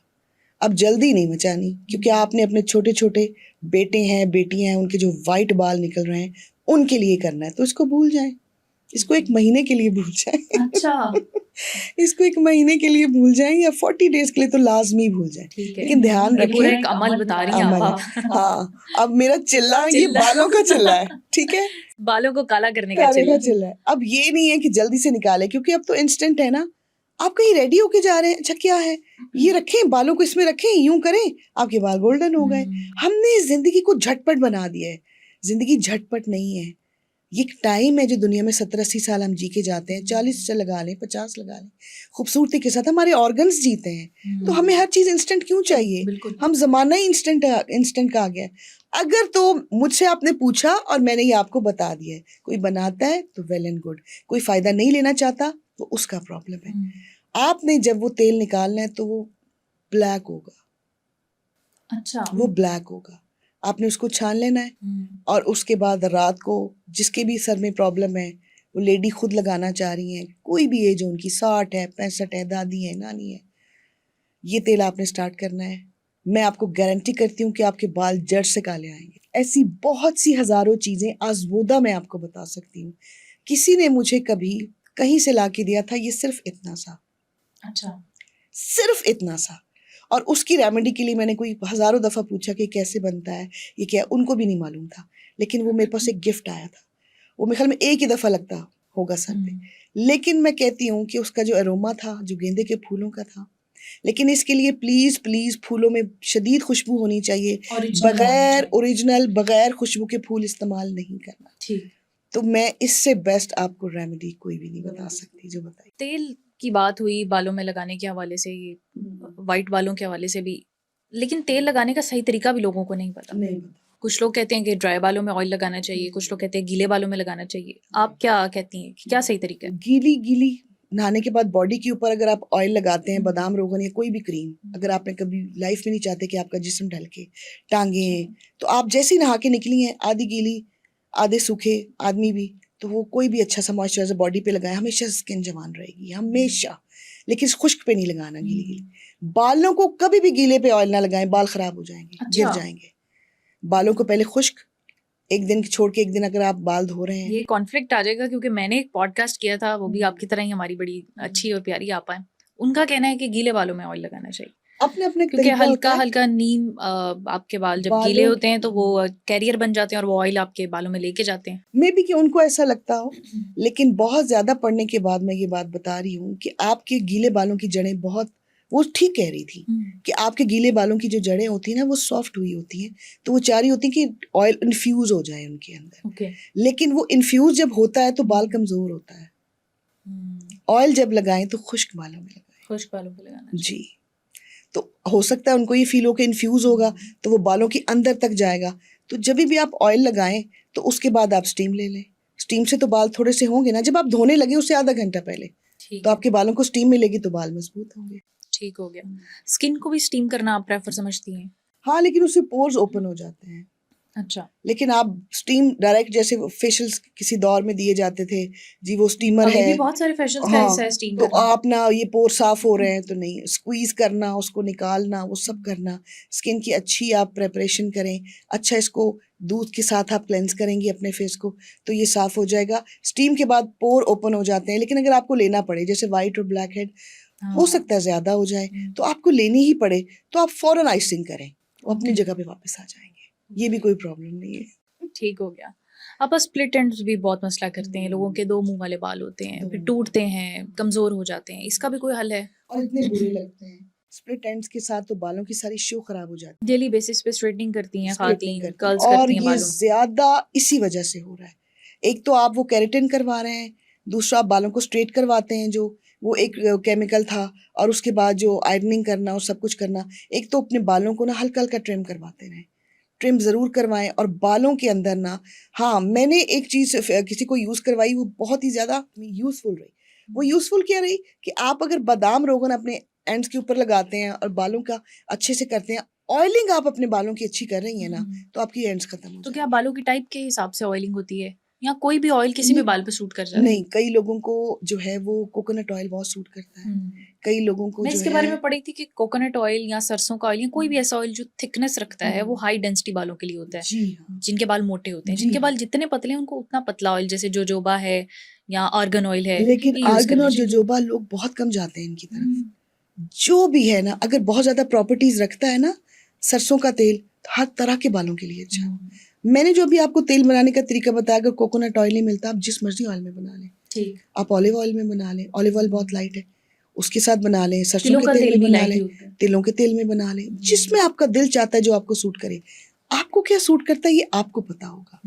अब जल्दी नहीं मचानी, क्योंकि आपने अपने छोटे छोटे बेटे हैं, बेटियां हैं, उनके जो वाइट बाल निकल रहे हैं उनके लिए करना है, तो इसको भूल जाएं। इसको 1 महीने के लिए भूल जाएं। अच्छा। इसको 1 महीने के लिए भूल जाएं या 40 डेज के लिए तो लाजमी भूल जाएं, लेकिन ध्यान रखें। पूरा एक अमल बता रही हैं आप। हाँ, अब मेरा चिल्ला ये बालों का चिल्ला है, ठीक है, बालों को काला करने का चिल्ला है। अब ये नहीं है कि जल्दी से निकाले, क्योंकि अब तो इंस्टेंट है ना। आप कहीं रेडी होके जा रहे हैं, अच्छा क्या है ये, रखें बालों को इसमें रखें, यूं करें, आपके बाल गोल्डन हो गए। हमने जिंदगी को झटपट बना दिया है। जिंदगी झटपट नहीं है, ये टाइम है जो दुनिया में 70-80 साल हम जी के जाते हैं, 40 से लगा लें, 50 लगा लें, खूबसूरती के साथ हमारे ऑर्गन्स जीते हैं। तो हमें हर चीज इंस्टेंट क्यों चाहिए? हम जमाना ही इंस्टेंट का आ गया। अगर तो मुझसे आपने पूछा और मैंने ये आपको बता दिया है, कोई बनाता है तो वेल एंड गुड, कोई फायदा नहीं लेना चाहता तो उसका प्रॉब्लम है। आपने जब वो तेल निकालना है तो वो ब्लैक होगा। अच्छा। वो ब्लैक होगा, आपने उसको छान लेना है, और उसके बाद रात को जिसके भी सर में प्रॉब्लम है, वो लेडी खुद लगाना चाह रही हैं, कोई भी एज हो उनकी, 60 है, 65 है, दादी है, नानी है, ये तेल आपने स्टार्ट करना है। मैं आपको गारंटी करती हूँ कि आपके बाल जड़ से काले आएंगे। ऐसी बहुत सी हजारों चीजें आजमूदा मैं आपको बता सकती हूँ। किसी ने मुझे कभी कहीं से ला के दिया था, ये सिर्फ इतना सा। अच्छा। सिर्फ इतना सा, और उसकी रेमेडी के लिए मैंने कोई हजारों दफा पूछा कि कैसे बनता है, ये क्या, उनको भी नहीं मालूम था। लेकिन वो मेरे पास एक गिफ्ट आया था, वो मेरे ख्याल में एक ही दफा लगता होगा सर पे, लेकिन मैं कहती हूँ कि उसका जो अरोमा था, जो गेंदे के फूलों का था। लेकिन इसके लिए प्लीज प्लीज फूलों में शदीद खुशबू होनी चाहिए, बगैर ओरिजिनल, बगैर खुशबू के फूल इस्तेमाल नहीं करना। ठीक। तो मैं इससे बेस्ट आपको रेमेडी कोई भी नहीं बता सकती जो बताई। तेल की बात हुई बालों में लगाने के हवाले से, वाइट बालों के हवाले से भी, लेकिन तेल लगाने का सही तरीका भी लोगों को नहीं पता। कुछ लोग कहते हैं कि ड्राई बालों में ऑयल लगाना चाहिए, कुछ लोग कहते हैं गीले बालों में लगाना चाहिए। आप क्या कहती हैं कि क्या सही तरीका है? गीली नहाने के बाद बॉडी के ऊपर अगर आप ऑयल लगाते हैं, बादाम रोगन या कोई भी क्रीम, अगर आपने कभी लाइफ में नहीं चाहते कि आपका जिस्म ढलके, टांगे, तो आप जैसे ही नहा के निकली हैं, आधी गीली आधे सूखे आदमी भी, तो वो कोई भी अच्छा सा मॉइस्चराइजर बॉडी पे लगाए, हमेशा स्किन जवान रहेगी, हमेशा। लेकिन खुश्क पे नहीं लगाना, गीली। बालों को कभी भी गीले पे ऑयल ना लगाएं, बाल खराब हो जाएंगे। अच्छा। गिर जाएंगे। बालों को पहले खुश्क, एक दिन छोड़ के एक दिन अगर आप बाल धो रहे हैं। ये कॉन्फ्लिक्ट आ जाएगा, क्योंकि मैंने एक पॉडकास्ट किया था, वो भी आपकी तरह ही हमारी बड़ी अच्छी और प्यारी आपा है, उनका कहना है कि गीले बालों में ऑयल लगाना चाहिए। अपने अपने क्योंकि तरीका होता हल्का है। हल्का नीम आपके बाल जब गीले बालों होते हैं तो वो कैरियर बन जाते हैं और वो ऑयल आपके बालों में लेके जाते हैं। मे बी कि उनको ऐसा लगता हो, लेकिन बहुत ज़्यादा पढ़ने के बाद मैं ये बात बता रही हूँ कि आपके गीले बालों की जड़ें बहुत, वो ठीक कह रही थी कि आपके गीले बालों की जो जड़ें होती हैं ना वो सॉफ्ट हुई होती हैं, तो वो चाह रही होती हैं कि ऑयल इन्फ्यूज हो जाए उनके अंदर। ओके। लेकिन वो इन्फ्यूज जब होता है तो बाल कमज़ोर होता है। ऑयल जब लगाएं तो खुश्क बालों में लगाएं। खुश्क बालों पे लगाना जी, चाहिए। तो हो सकता है उनको ये फील हो कि इन्फ्यूज होगा तो वो बालों के अंदर तक जाएगा। तो जब भी आप ऑयल लगाएं तो उसके बाद आप स्टीम ले लें। स्टीम से तो बाल थोड़े से होंगे ना, जब आप धोने लगे उससे आधा घंटा पहले, ठीक तो है, आपके बालों को स्टीम मिलेगी तो बाल मजबूत होंगे। ठीक हो गया। स्किन को भी स्टीम करना आप प्रेफर समझती हैं? हाँ, लेकिन उससे पोर्स ओपन हो जाते हैं। अच्छा। लेकिन आप स्टीम डायरेक्ट जैसे फेशियल्स किसी दौर में दिए जाते थे, जी वो स्टीमर अभी है, भी बहुत सारे फेशियल्स का हिस्सा हाँ, है स्टीम तो करना। आप ना ये पोर साफ हो रहे हैं तो नहीं, स्क्वीज करना, उसको निकालना, वो सब करना। स्किन की अच्छी आप प्रेपरेशन करें, अच्छा इसको दूध के साथ आप क्लेंस करेंगी अपने फेस को तो ये साफ हो जाएगा। स्टीम के बाद पोर ओपन हो जाते हैं, लेकिन अगर आपको लेना पड़े जैसे वाइट और ब्लैक हेड हो सकता है ज़्यादा हो जाए, तो आपको लेनी ही पड़े तो आप फ़ौरन आइसिंग करें, वो अपनी जगह पे वापस आ जाएंगे, ये भी कोई प्रॉब्लम नहीं है। ठीक हो गया। आप स्प्लिट एंड्स भी बहुत मसला करते हैं, लोगों के 2 मुँह वाले बाल होते हैं, फिर टूटते हैं, कमज़ोर हो जाते हैं, इसका भी कोई हल है? और इतने बुरे लगते हैं स्प्लिट एंड्स के साथ, तो बालों की सारी शो खराब हो जाती डेली बेसिस पे स्ट्रेटनिंग करती हैं है, स्प्लिटनिंग खातन, करती हैं, कर्ल्स और करती हैं ये बालों में। ज़्यादा इसी वजह से हो रहा है। एक तो आप वो केराटिन करवा रहे हैं, दूसरा आप बालों को स्ट्रेट करवाते हैं, जो वो एक केमिकल था, और उसके बाद जो आयरनिंग करना और सब कुछ करना। एक तो अपने बालों को ना हल्का हल्का ट्रिम करवाते रहें, ट्रिम ज़रूर करवाएं। और बालों के अंदर ना, हाँ, मैंने एक चीज़ किसी को यूज़ करवाई, वो बहुत ही ज़्यादा यूज़फुल रही। वो यूज़फुल क्या रही कि आप अगर बादाम रोगन अपने एंड्स के ऊपर लगाते हैं और बालों का अच्छे से करते हैं, ऑयलिंग आप अपने बालों की अच्छी कर रही हैं ना, तो आपकी एंड्स खत्म हो तो क्या जाएंगे। बालों की टाइप के हिसाब से ऑयलिंग होती है या कोई भी ऑयल किसी भी नहीं, बाल पे सूट कर जाता है? नहीं, कई लोगों को जो है वो कोकोनट ऑयल बहुत सूट करता है। कई लोगों को मैं जो इसके है, बारे में पढ़ी थी कि कोकोनट ऑयल या सरसों का ऑयल या कोई भी ऐसा ऑयल जो थिकनेस रखता है वो हाई डेंसिटी बालों के लिए होता है, जी हाँ, जिनके बाल मोटे होते हैं, जी जिनके हाँ। बाल जितने पतले हैं उनको उतना पतला ऑयल, जैसे जोजोबा है या आर्गन ऑयल है, लेकिन ये यूज आर्गन करना और चाहिए। जोजोबा लोग बहुत कम जाते हैं इनकी तरफ। जो भी है ना, अगर बहुत ज़्यादा प्रॉपर्टीज रखता है ना, सरसों का तेल तो हर तरह के बालों के लिए अच्छा हो। मैंने जो भी आपको तेल बनाने का तरीका बताया, अगर कोकोनट ऑयल नहीं मिलता आप जिस मर्जी ऑयल में बना लें। ठीक। आप ऑलिव ऑयल में बना लें, ऑलिव ऑयल बहुत लाइट है, उसके साथ बना लें। सरसों तिलों के का तेल तेल में भी बना लाइट ही लें, होता है। तिलों के तेल में बना लें, जिसमें आपका दिल चाहता है, जो आपको सूट करे। आपको क्या सूट करता है ये आपको पता होगा।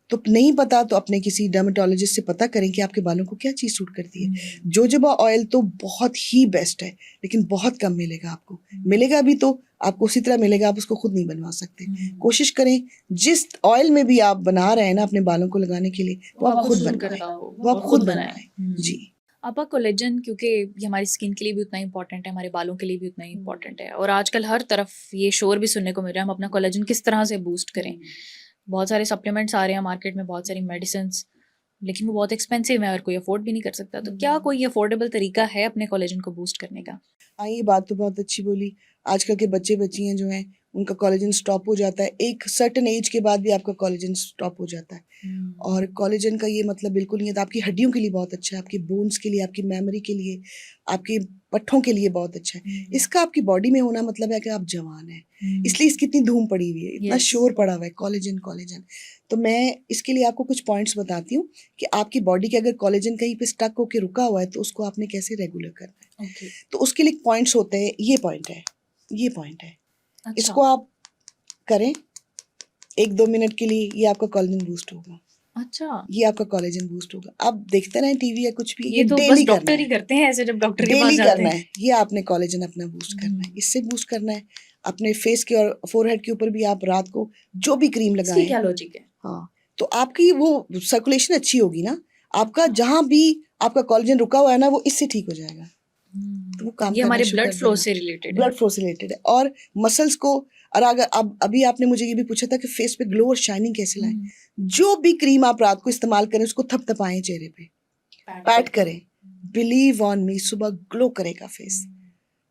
तो नहीं पता तो अपने किसी डर्मेटोलॉजिस्ट से पता करें कि आपके बालों को क्या चीज़ सूट करती है। जोजोबा ऑयल तो बहुत ही बेस्ट है, लेकिन बहुत कम मिलेगा आपको। मिलेगा भी तो आपको उसी तरह मिलेगा, आप उसको खुद नहीं बनवा सकते। कोशिश करें जिस ऑयल में भी आप बना रहे हैं ना अपने बालों को लगाने के लिए, वो आप खुद बनवाएं, वो आप खुद बनवाएं। जी। आपका कोलेजन, क्योंकि ये हमारी स्किन के लिए भी उतना ही इंपॉर्टेंट है, हमारे बालों के लिए भी उतना ही इंपॉर्टेंट है, और आजकल हर तरफ ये शोर भी सुनने को मिल रहा है हम अपना कोलेजन किस तरह से बूस्ट करें। बहुत सारे सप्लीमेंट्स आ रहे हैं मार्केट में, बहुत सारी मेडिसिन्स, लेकिन वो बहुत एक्सपेंसिव है और कोई अफोर्ड भी नहीं कर सकता। तो क्या कोई अफोर्डेबल तरीका है अपने कोलेजन को बूस्ट करने का? हाँ, ये बात तो बहुत अच्छी बोली। आजकल के बच्चे बच्चियाँ जो हैं उनका कोलेजन स्टॉप हो जाता है, एक सर्टेन एज के बाद भी आपका कोलेजन स्टॉप हो जाता है। और कोलेजन का ये मतलब बिल्कुल नहीं है, तो आपकी हड्डियों के लिए बहुत अच्छा है, आपकी बोन्स के लिए, आपकी मेमोरी के लिए, आपके पट्ठों के लिए बहुत अच्छा है। इसका आपकी बॉडी में होना मतलब है कि आप जवान हैं, इसलिए इसकी इतनी धूम पड़ी हुई है, इतना शोर पड़ा हुआ है कोलेजन कोलेजन। तो मैं इसके लिए आपको कुछ पॉइंट्स बताती हूँ कि आपकी बॉडी के अगर कोलेजन कहीं पे स्टक होकर रुका हुआ है तो उसको आपने कैसे रेगुलर करना है। तो उसके लिए पॉइंट्स होते हैं, ये पॉइंट है, ये पॉइंट है। अच्छा। इसको आप करें 1-2 मिनट के लिए, ये आपका कोलेजन बूस्ट होगा। अच्छा, ये आपका कोलेजन बूस्ट होगा। आप देखते रहें टीवी या कुछ भी, ये तो बस डेली करना डॉक्टर ही है, करते हैं ऐसे, जब डॉक्टर के पास डेली जाते करना हैं। है। ये आपने कोलेजन अपना बूस्ट करना है, इससे बूस्ट करना है। अपने फेस के और फोरहेड के ऊपर भी आप रात को जो भी क्रीम इसकी लगाएं, क्या लॉजिक है? हाँ, तो आपकी वो सर्कुलेशन अच्छी होगी ना, आपका जहाँ भी आपका कोलेजन रुका हुआ है ना, वो इससे ठीक हो जाएगा। तो वो काम ये करना हमारे शुरू ब्लड कर फ्लो देगा। से रिलेटेड है। ब्लड फ्लो से रिलेटेड है। और मसल्स को, और अगर अब अभी आपने मुझे ये भी पूछा था कि फेस पे ग्लो और शाइनिंग कैसे लाएं, जो भी क्रीम आप रात को इस्तेमाल करें उसको थपथपाएं चेहरे पे, पैट करें, बिलीव ऑन मी, सुबह ग्लो करेगा फेस।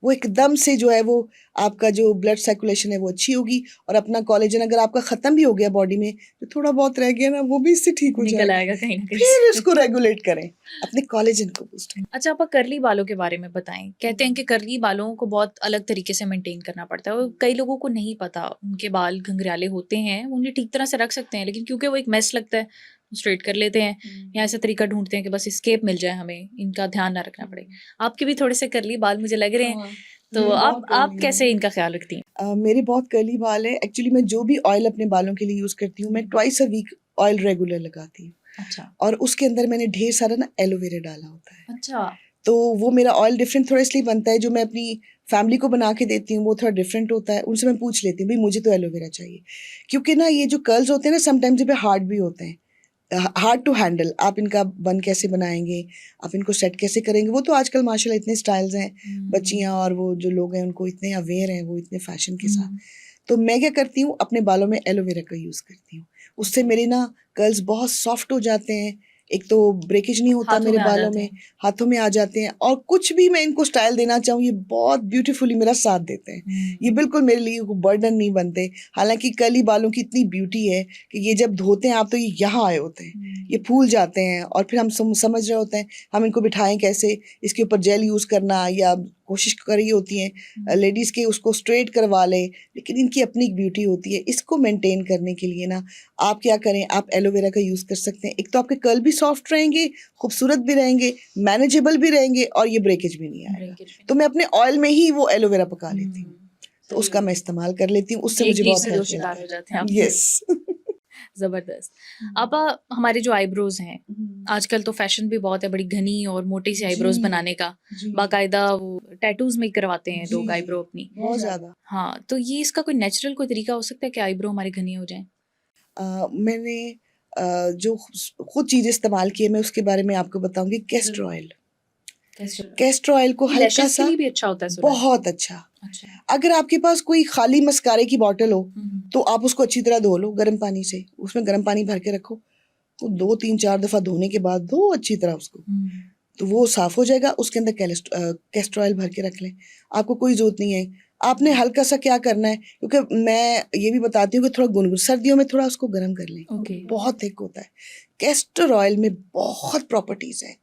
वो एकदम से जो है वो आपका जो ब्लड सर्कुलेशन है वो अच्छी होगी, और अपना कोलेजन अगर आपका ख़त्म भी हो गया बॉडी में, तो थोड़ा बहुत रह गया ना, वो भी इससे ठीक हो निकल जाएगा। आएगा कहीं ना कहीं फिर से। इसको रेगुलेट करें, अपने कोलेजन को बूस्ट करें। अच्छा, आप कर्ली बालों के बारे में बताएं। कहते हैं कि कर्ली बालों को बहुत अलग तरीके से मेंटेन करना पड़ता है, और कई लोगों को नहीं पता, उनके बाल घंघराले होते हैं, वो उन्हें ठीक तरह से रख सकते हैं, लेकिन क्योंकि वो एक मेस लगता है, स्ट्रेट कर लेते हैं या ऐसा तरीका ढूंढते हैं कि बस स्केप मिल जाए, हमें इनका ध्यान ना रखना पड़े। आपके भी थोड़े से कर्ली बाल मुझे लग रहे हैं, तो मेरे बहुत आप curly कैसे इनका ख्याल रखती हैं? मेरे बहुत कर्ली बाल है। एक्चुअली मैं जो भी ऑयल अपने बालों के लिए यूज़ करती हूँ, मैं twice a week oil regular लगाती हूँ, अच्छा और उसके अंदर मैंने ढेर सारा ना एलोवेरा डाला होता है। अच्छा। तो वो मेरा ऑयल डिफरेंट थोड़ा इसलिए बनता है, जो मैं अपनी फैमिली को बना के देती हूँ वो थोड़ा डिफरेंट होता है। उनसे मैं पूछ लेती हूँ, भाई मुझे तो एलोवेरा चाहिए, क्योंकि ना ये जो कर्ल्स होते हैं ना, समटाइम्स ये पे हार्ड भी होते हैं, हार्ड टू हैंडल। आप इनका बन कैसे बनाएंगे, आप इनको सेट कैसे करेंगे, वो तो आजकल माशाल्लाह इतने स्टाइल्स हैं, बच्चियाँ और वो जो लोग हैं उनको इतने अवेयर हैं वो इतने फैशन के साथ। तो मैं क्या करती हूँ, अपने बालों में एलोवेरा का यूज़ करती हूँ, उससे मेरे ना कर्ल्स बहुत सॉफ्ट हो जाते हैं। एक तो ब्रेकेज नहीं होता हाथों मेरे में आ बालों जाते में, हैं। हाथों में आ जाते हैं, और कुछ भी मैं इनको स्टाइल देना चाहूँ ये बहुत ब्यूटीफुली मेरा साथ देते हैं। ये बिल्कुल मेरे लिए बर्डन नहीं बनते। हालांकि कर्ली बालों की इतनी ब्यूटी है कि ये जब धोते हैं आप तो ये यहाँ आए होते हैं, ये फूल जाते हैं, और फिर हम समझ रहे होते हैं हम इनको बिठाएं कैसे, इसके ऊपर जेल यूज़ करना, या कोशिश कर रही होती हैं लेडीज़ के उसको स्ट्रेट करवा लें, लेकिन इनकी अपनी एक ब्यूटी होती है। इसको मेंटेन करने के लिए ना आप क्या करें, आप एलोवेरा का यूज़ कर सकते हैं। एक तो आपके कर्ल भी सॉफ्ट रहेंगे, खूबसूरत भी रहेंगे, मैनेजेबल भी रहेंगे, और ये ब्रेकेज भी नहीं आएगा। तो मैं अपने ऑयल में ही वो एलोवेरा पका लेती हूँ, तो उसका मैं इस्तेमाल कर लेती हूँ, उससे मुझे बहुत हेल्प शिकार हो मिलता जाते हैं है। आप। यस। जबरदस्त। अब हमारे जो आईब्रोज हैं, आजकल तो फैशन भी बहुत है बड़ी घनी और मोटी सी आईब्रोज जी, बनाने का, जी, बाकायदा वो टैटूज में करवाते हैं जी, लोग आईब्रो अपनी। बहुत ज़्यादा। हाँ, तो ये इसका कोई नेचुरल कोई तरीका हो सकता है कि आईब्रो हमारी घनी हो जाए? मैंने जो खुद चीज़ इस्तेमाल की है मैं उसके बारे में आपको बताऊंगी। कैस्टर ऑयल, कैस्टर ऑयल को ये हल्का लैशेस के सा, लिए भी अच्छा होता है सुना है। बहुत अच्छा। अच्छा। अगर आपके पास कोई खाली मस्कारे की बॉटल हो तो आप उसको अच्छी तरह धो लो गर्म पानी से, उसमें गर्म पानी भर के रखो, तो 2 3 4 दफ़ा धोने के बाद धो अच्छी तरह उसको, तो वो साफ़ हो जाएगा। उसके अंदर कैस्टर ऑयल भर के रख लें, आपको कोई ज़रूरत नहीं है। आपने हल्का सा क्या करना है, क्योंकि मैं ये भी बताती हूँ कि थोड़ा गुनगुन, सर्दियों में थोड़ा उसको गर्म कर लें, ओके। बहुत थिक होता है। कैस्टर ऑयल में बहुत प्रॉपर्टीज़ हैं,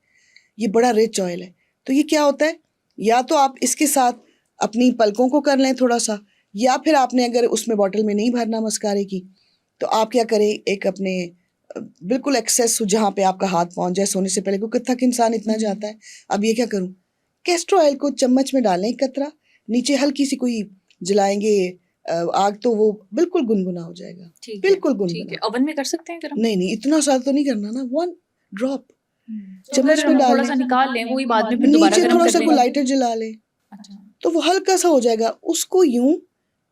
ये बड़ा रिच ऑयल है। तो ये क्या होता है, या तो आप इसके साथ अपनी पलकों को कर लें थोड़ा सा, या फिर आपने अगर उसमें बॉटल में नहीं भरना मस्कारे की, तो आप क्या करें, एक अपने बिल्कुल एक्सेस जहाँ पे आपका हाथ पहुँच जाए सोने से पहले, क्योंकि थक इंसान इतना जाता है। अब ये क्या करूँ, कैस्टर ऑयल को चम्मच में डालें एक कतरा, नीचे हल्की सी कोई जलाएंगे आग, तो वो बिल्कुल गुनगुना हो जाएगा, बिल्कुल ठीक है। गुनगुना। ओवन में कर सकते हैं गरम? नहीं नहीं, इतना सारा तो नहीं करना ना, 1 ड्रॉप तो चम्मच अगर में हम डाल थोड़ा सा लें, निकाल लें, वही बाद में फिर दोबारा नीचे गरम थोड़ा कर सा लें। कोई लाइटर जला लें, अच्छा। तो वो हल्का सा हो जाएगा। उसको यूं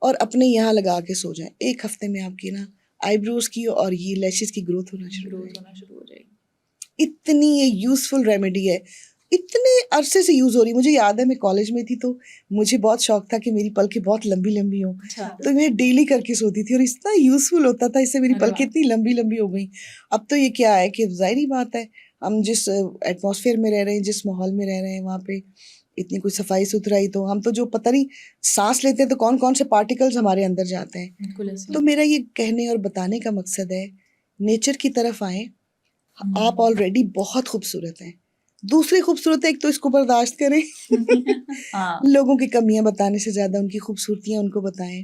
और अपने यहाँ लगा के सो जाएं, 1 हफ्ते में आपकी ना आईब्रोज की और ये लैशेस की ग्रोथ होना शुरू हो जाएगी। इतनी ये यूजफुल रेमेडी है, इतने अरसे से यूज हो रही। मुझे याद है मैं कॉलेज में थी तो मुझे बहुत शौक था कि मेरी पलकें बहुत लंबी लंबी हों, अच्छा। तो मैं डेली करके सोती थी और इतना यूजफुल होता था, इससे मेरी अरे पलकें वाह। इतनी लंबी लंबी हो गई। अब तो ये क्या है कि जाहिर ही बात है, हम जिस एटमॉस्फेयर में रह रहे हैं, जिस माहौल में रह रहे हैं, वहाँ पे इतनी कोई सफाई सुथराई, तो हम तो जो पता नहीं सांस लेते हैं तो कौन कौन से पार्टिकल्स हमारे अंदर जाते हैं। बिल्कुल ऐसे। तो मेरा ये कहने और बताने का मकसद है, नेचर की तरफ आएं। आप ऑलरेडी बहुत खूबसूरत हैं, दूसरी खूबसूरत है, एक तो इसको बर्दाश्त करें। हाँ। लोगों की कमियां बताने से ज़्यादा उनकी खूबसूरतियां उनको बताएं।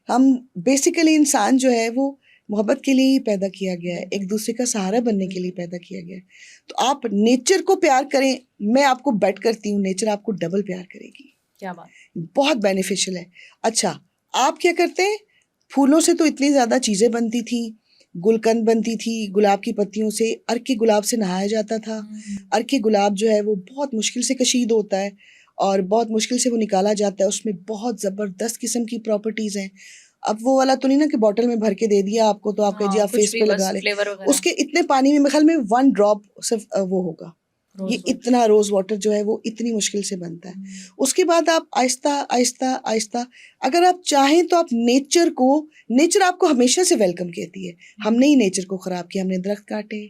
हम बेसिकली इंसान जो है वो मोहब्बत के लिए ही पैदा किया गया है, एक दूसरे का सहारा बनने के लिए पैदा किया गया है। तो आप नेचर को प्यार करें, मैं आपको बेट करती हूँ नेचर आपको डबल प्यार करेगी। क्या बात। बहुत बेनिफिशियल है। अच्छा, आप क्या करते हैं, फूलों से तो इतनी ज़्यादा चीज़ें बनती थी, गुलकंद बनती थी, गुलाब की पत्तियों से, अर्क के गुलाब से नहाया जाता था। अर्क के गुलाब जो है वो बहुत मुश्किल से कशीद होता है और बहुत मुश्किल से वो निकाला जाता है, उसमें बहुत ज़बरदस्त किस्म की प्रॉपर्टीज़ हैं। अब वो वाला तो नहीं ना कि बॉटल में भर के दे दिया आपको तो आप कहिए आप फेस पे लगा लें, उसके इतने पानी में मेरे ख्याल में 1 ड्रॉप सिर्फ वो होगा। ये इतना रोज़ वाटर जो है वो इतनी मुश्किल से बनता है। उसके बाद आप आहिस्ता आहिस्ता आहिस्ता, अगर आप चाहें तो आप नेचर आपको हमेशा से वेलकम कहती है। हमने ही नेचर को ख़राब किया, हमने दरख्त काटे,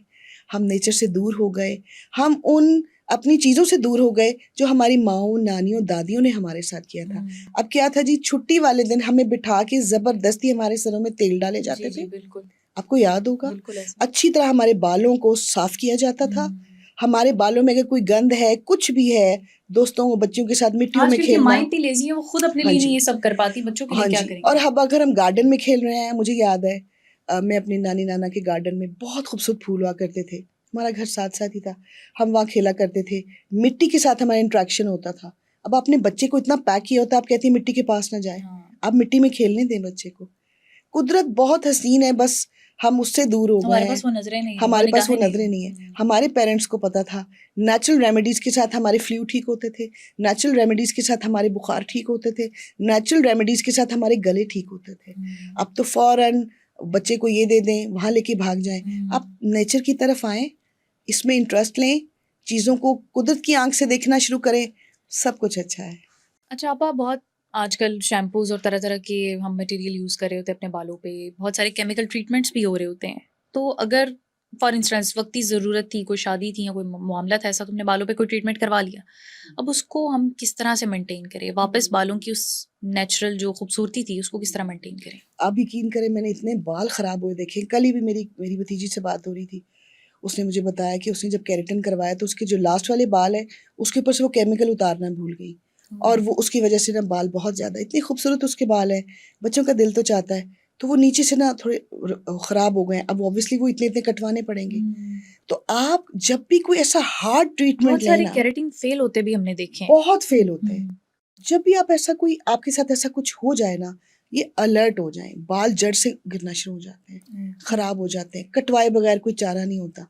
हम नेचर से दूर हो गए, हम उन अपनी चीज़ों से दूर हो गए जो हमारी माओ, नानियों, दादियों ने हमारे साथ किया था। अब क्या था जी, छुट्टी वाले दिन हमें बिठा के ज़बरदस्ती हमारे सरों में तेल डाले जाते थे। बिल्कुल आपको याद होगा, बिल्कुल ऐसा। अच्छी तरह हमारे बालों को साफ किया जाता था। हमारे बालों में अगर कोई गंद है, कुछ भी है, दोस्तों बच्चों के साथ मिट्टियों में आजकल की खेलना। माँ इतनी लेजी है, वो खुद अपने हाँ लिए जी, नहीं ये सब कर पाती, बच्चों के लिए हाँ क्या जी। करेंगे। और अब अगर हम गार्डन में खेल रहे हैं, मुझे याद है मैं अपनी नानी नाना के गार्डन में, बहुत खूबसूरत फूल हुआ करते थे, हमारा घर साथ साथ ही था, हम वहाँ खेला करते थे, मिट्टी के साथ हमारा इंट्रैक्शन होता था। अब आपने बच्चे को इतना पैक किया होता है, आप कहती हैं मिट्टी के पास ना जाए। हाँ। आप मिट्टी में खेलने दें बच्चे को। कुदरत बहुत हसीन है, बस हम उससे दूर हो गए हमारे हैं, पास वो नजरें नहीं है, हमारे पास वो निगाहें नजरें नहीं है। हमारे पेरेंट्स को पता था, नेचुरल रेमेडीज के साथ हमारे फ्लू ठीक होते थे, नेचुरल रेमेडीज के साथ हमारे बुखार ठीक होते थे, नेचुरल रेमेडीज के साथ हमारे गले ठीक होते थे। अब तो फौरन बच्चे को ये दे दें, वहाँ लेके भाग जाएं। आप नेचर की तरफ आएं, इसमें इंटरेस्ट लें, चीज़ों को कुदरत की आंख से देखना शुरू करें, सब कुछ अच्छा है। अच्छा आपा, बहुत आजकल शैम्पूज और तरह तरह के हम मटेरियल यूज़ कर रहे होते हैं अपने बालों पे, बहुत सारे केमिकल ट्रीटमेंट्स भी हो रहे होते हैं। तो अगर फॉर इंस्टेंस वक्ती ज़रूरत थी, कोई शादी थी या कोई मामला था ऐसा, तुमने बालों पे कोई ट्रीटमेंट करवा लिया, अब उसको हम किस तरह से मेंटेन करें, वापस बालों की उस नेचुरल जो खूबसूरती थी उसको किस तरह मेंटेन करें। आप यकीन करें, मैंने इतने बाल ख़राब हुए देखे। कल ही भी मेरी भतीजी से बात हो रही थी, उसने मुझे बताया कि उसने जब केराटिन करवाया तो उसके जो लास्ट वाले बाल है, उसके ऊपर से वो केमिकल उतारना भूल गई, और वो उसकी वजह से ना बाल बहुत ज़्यादा, इतने खूबसूरत उसके बाल हैं, बच्चों का दिल तो चाहता है, तो वो नीचे से ना थोड़े ख़राब हो गए हैं। अब ऑब्वियसली वो इतने इतने कटवाने पड़ेंगे। तो आप जब भी कोई ऐसा हार्ड ट्रीटमेंट बहुत सारे लेना, केराटिन फेल होते भी हमने देखे हैं। बहुत फेल होते हैं। जब भी आप ऐसा कोई आपके साथ ऐसा कुछ हो जाए ना, ये अलर्ट हो जाएं, बाल जड़ से गिरना शुरू हो जाते हैं, खराब हो जाते हैं, कटवाए बगैर कोई चारा नहीं होता।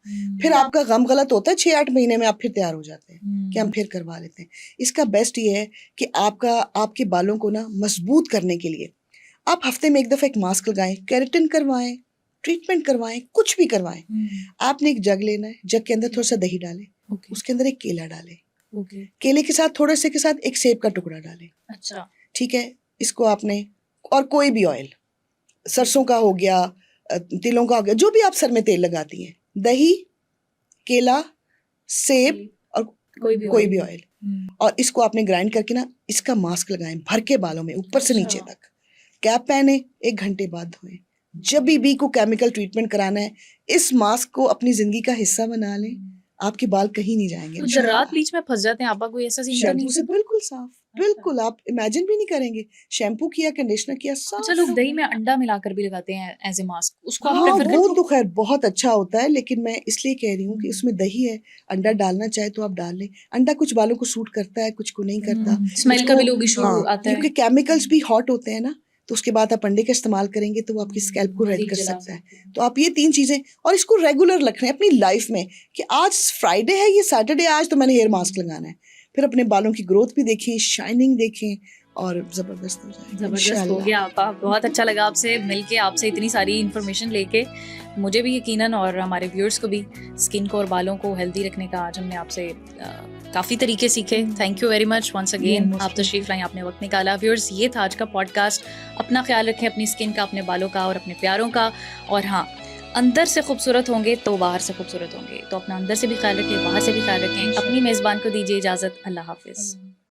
फिर आपका गम गलत होता है, 6-8 महीने में आप फिर तैयार हो जाते हैं कि हम फिर करवा लेते हैं। इसका बेस्ट ये है कि आपके बालों को ना मजबूत करने के लिए आप हफ्ते में एक दफ़ा एक मास्क लगाएं, केराटिन करवाएं, ट्रीटमेंट करवाएं, कुछ भी करवाएं। आपने एक जग लेना है, जग के अंदर थोड़ा सा दही डालें, उसके अंदर एक केला डालें, केले के साथ थोड़े से के साथ एक सेब का टुकड़ा डालें। अच्छा, ठीक है, इसको आपने, और कोई भी ऑयल, सरसों का हो गया, तिलों का हो गया, जो भी आप सर में तेल लगाती हैं, दही, केला, सेब और कोई भी ऑयल, और इसको आपने ग्राइंड करके ना इसका मास्क लगाएं भर के बालों में ऊपर से नीचे तक, कैप पहने, 1 घंटे बाद धोएं। जब भी को केमिकल ट्रीटमेंट कराना है, इस मास्क को अपनी जिंदगी का हिस्सा बना लें, आपके बाल कहीं नहीं जाएंगे। तो जर्रात ब्लीच में फंस जाते हैं आपा, कोई ऐसा सीन तो नहीं? शैम्पू से बिल्कुल साफ, बिल्कुल आप इमेजिन भी नहीं करेंगे, शैम्पू किया, कंडीशनर किया, साफ। अच्छा, लोग दही में अंडा मिलाकर भी लगाते हैं एज ए मास्क, उसको आप हाँ, प्रेफर वो करते तो खैर बहुत अच्छा होता है, लेकिन मैं इसलिए कह रही हूँ कि उसमें दही है, अंडा डालना चाहे तो आप डाल लें। अंडा कुछ बालों को सूट करता है, कुछ को नहीं करता, स्मेल का भी लोग इशू आता है, क्योंकि केमिकल्स भी हॉट होते हैं ना, तो उसके बाद आप अंडे का इस्तेमाल करेंगे तो वो आपकी स्कैल्प को रेड कर सकता है। तो आप ये 3 चीज़ें, और इसको रेगुलर रखना है अपनी लाइफ में, कि आज फ्राइडे है, ये सैटरडे, आज तो मैंने हेयर मास्क लगाना है, फिर अपने बालों की ग्रोथ भी देखें, शाइनिंग देखें, और ज़बरदस्त हो जाएगा। ज़बरदस्त हो गया आपा, बहुत अच्छा लगा आपसे मिलके, आपसे इतनी सारी इन्फॉर्मेशन लेके। मुझे भी यकीनन और हमारे व्यूअर्स को भी स्किन को और बालों को हेल्दी रखने का आज हमने आपसे काफ़ी तरीके सीखे। Thank you very much once again, आप तशरीफ़ लाई, आपने वक्त निकाला। व्यूअर्स, ये था आज का पॉडकास्ट। अपना ख्याल रखें, अपनी स्किन का, अपने बालों का और अपने प्यारों का, और हाँ, अंदर से खूबसूरत होंगे तो बाहर से खूबसूरत होंगे, तो अपना अंदर से भी ख्याल रखें, बाहर से भी ख्याल रखें। अपनी मेज़बान को दीजिए इजाज़त। अल्लाह हाफिज़।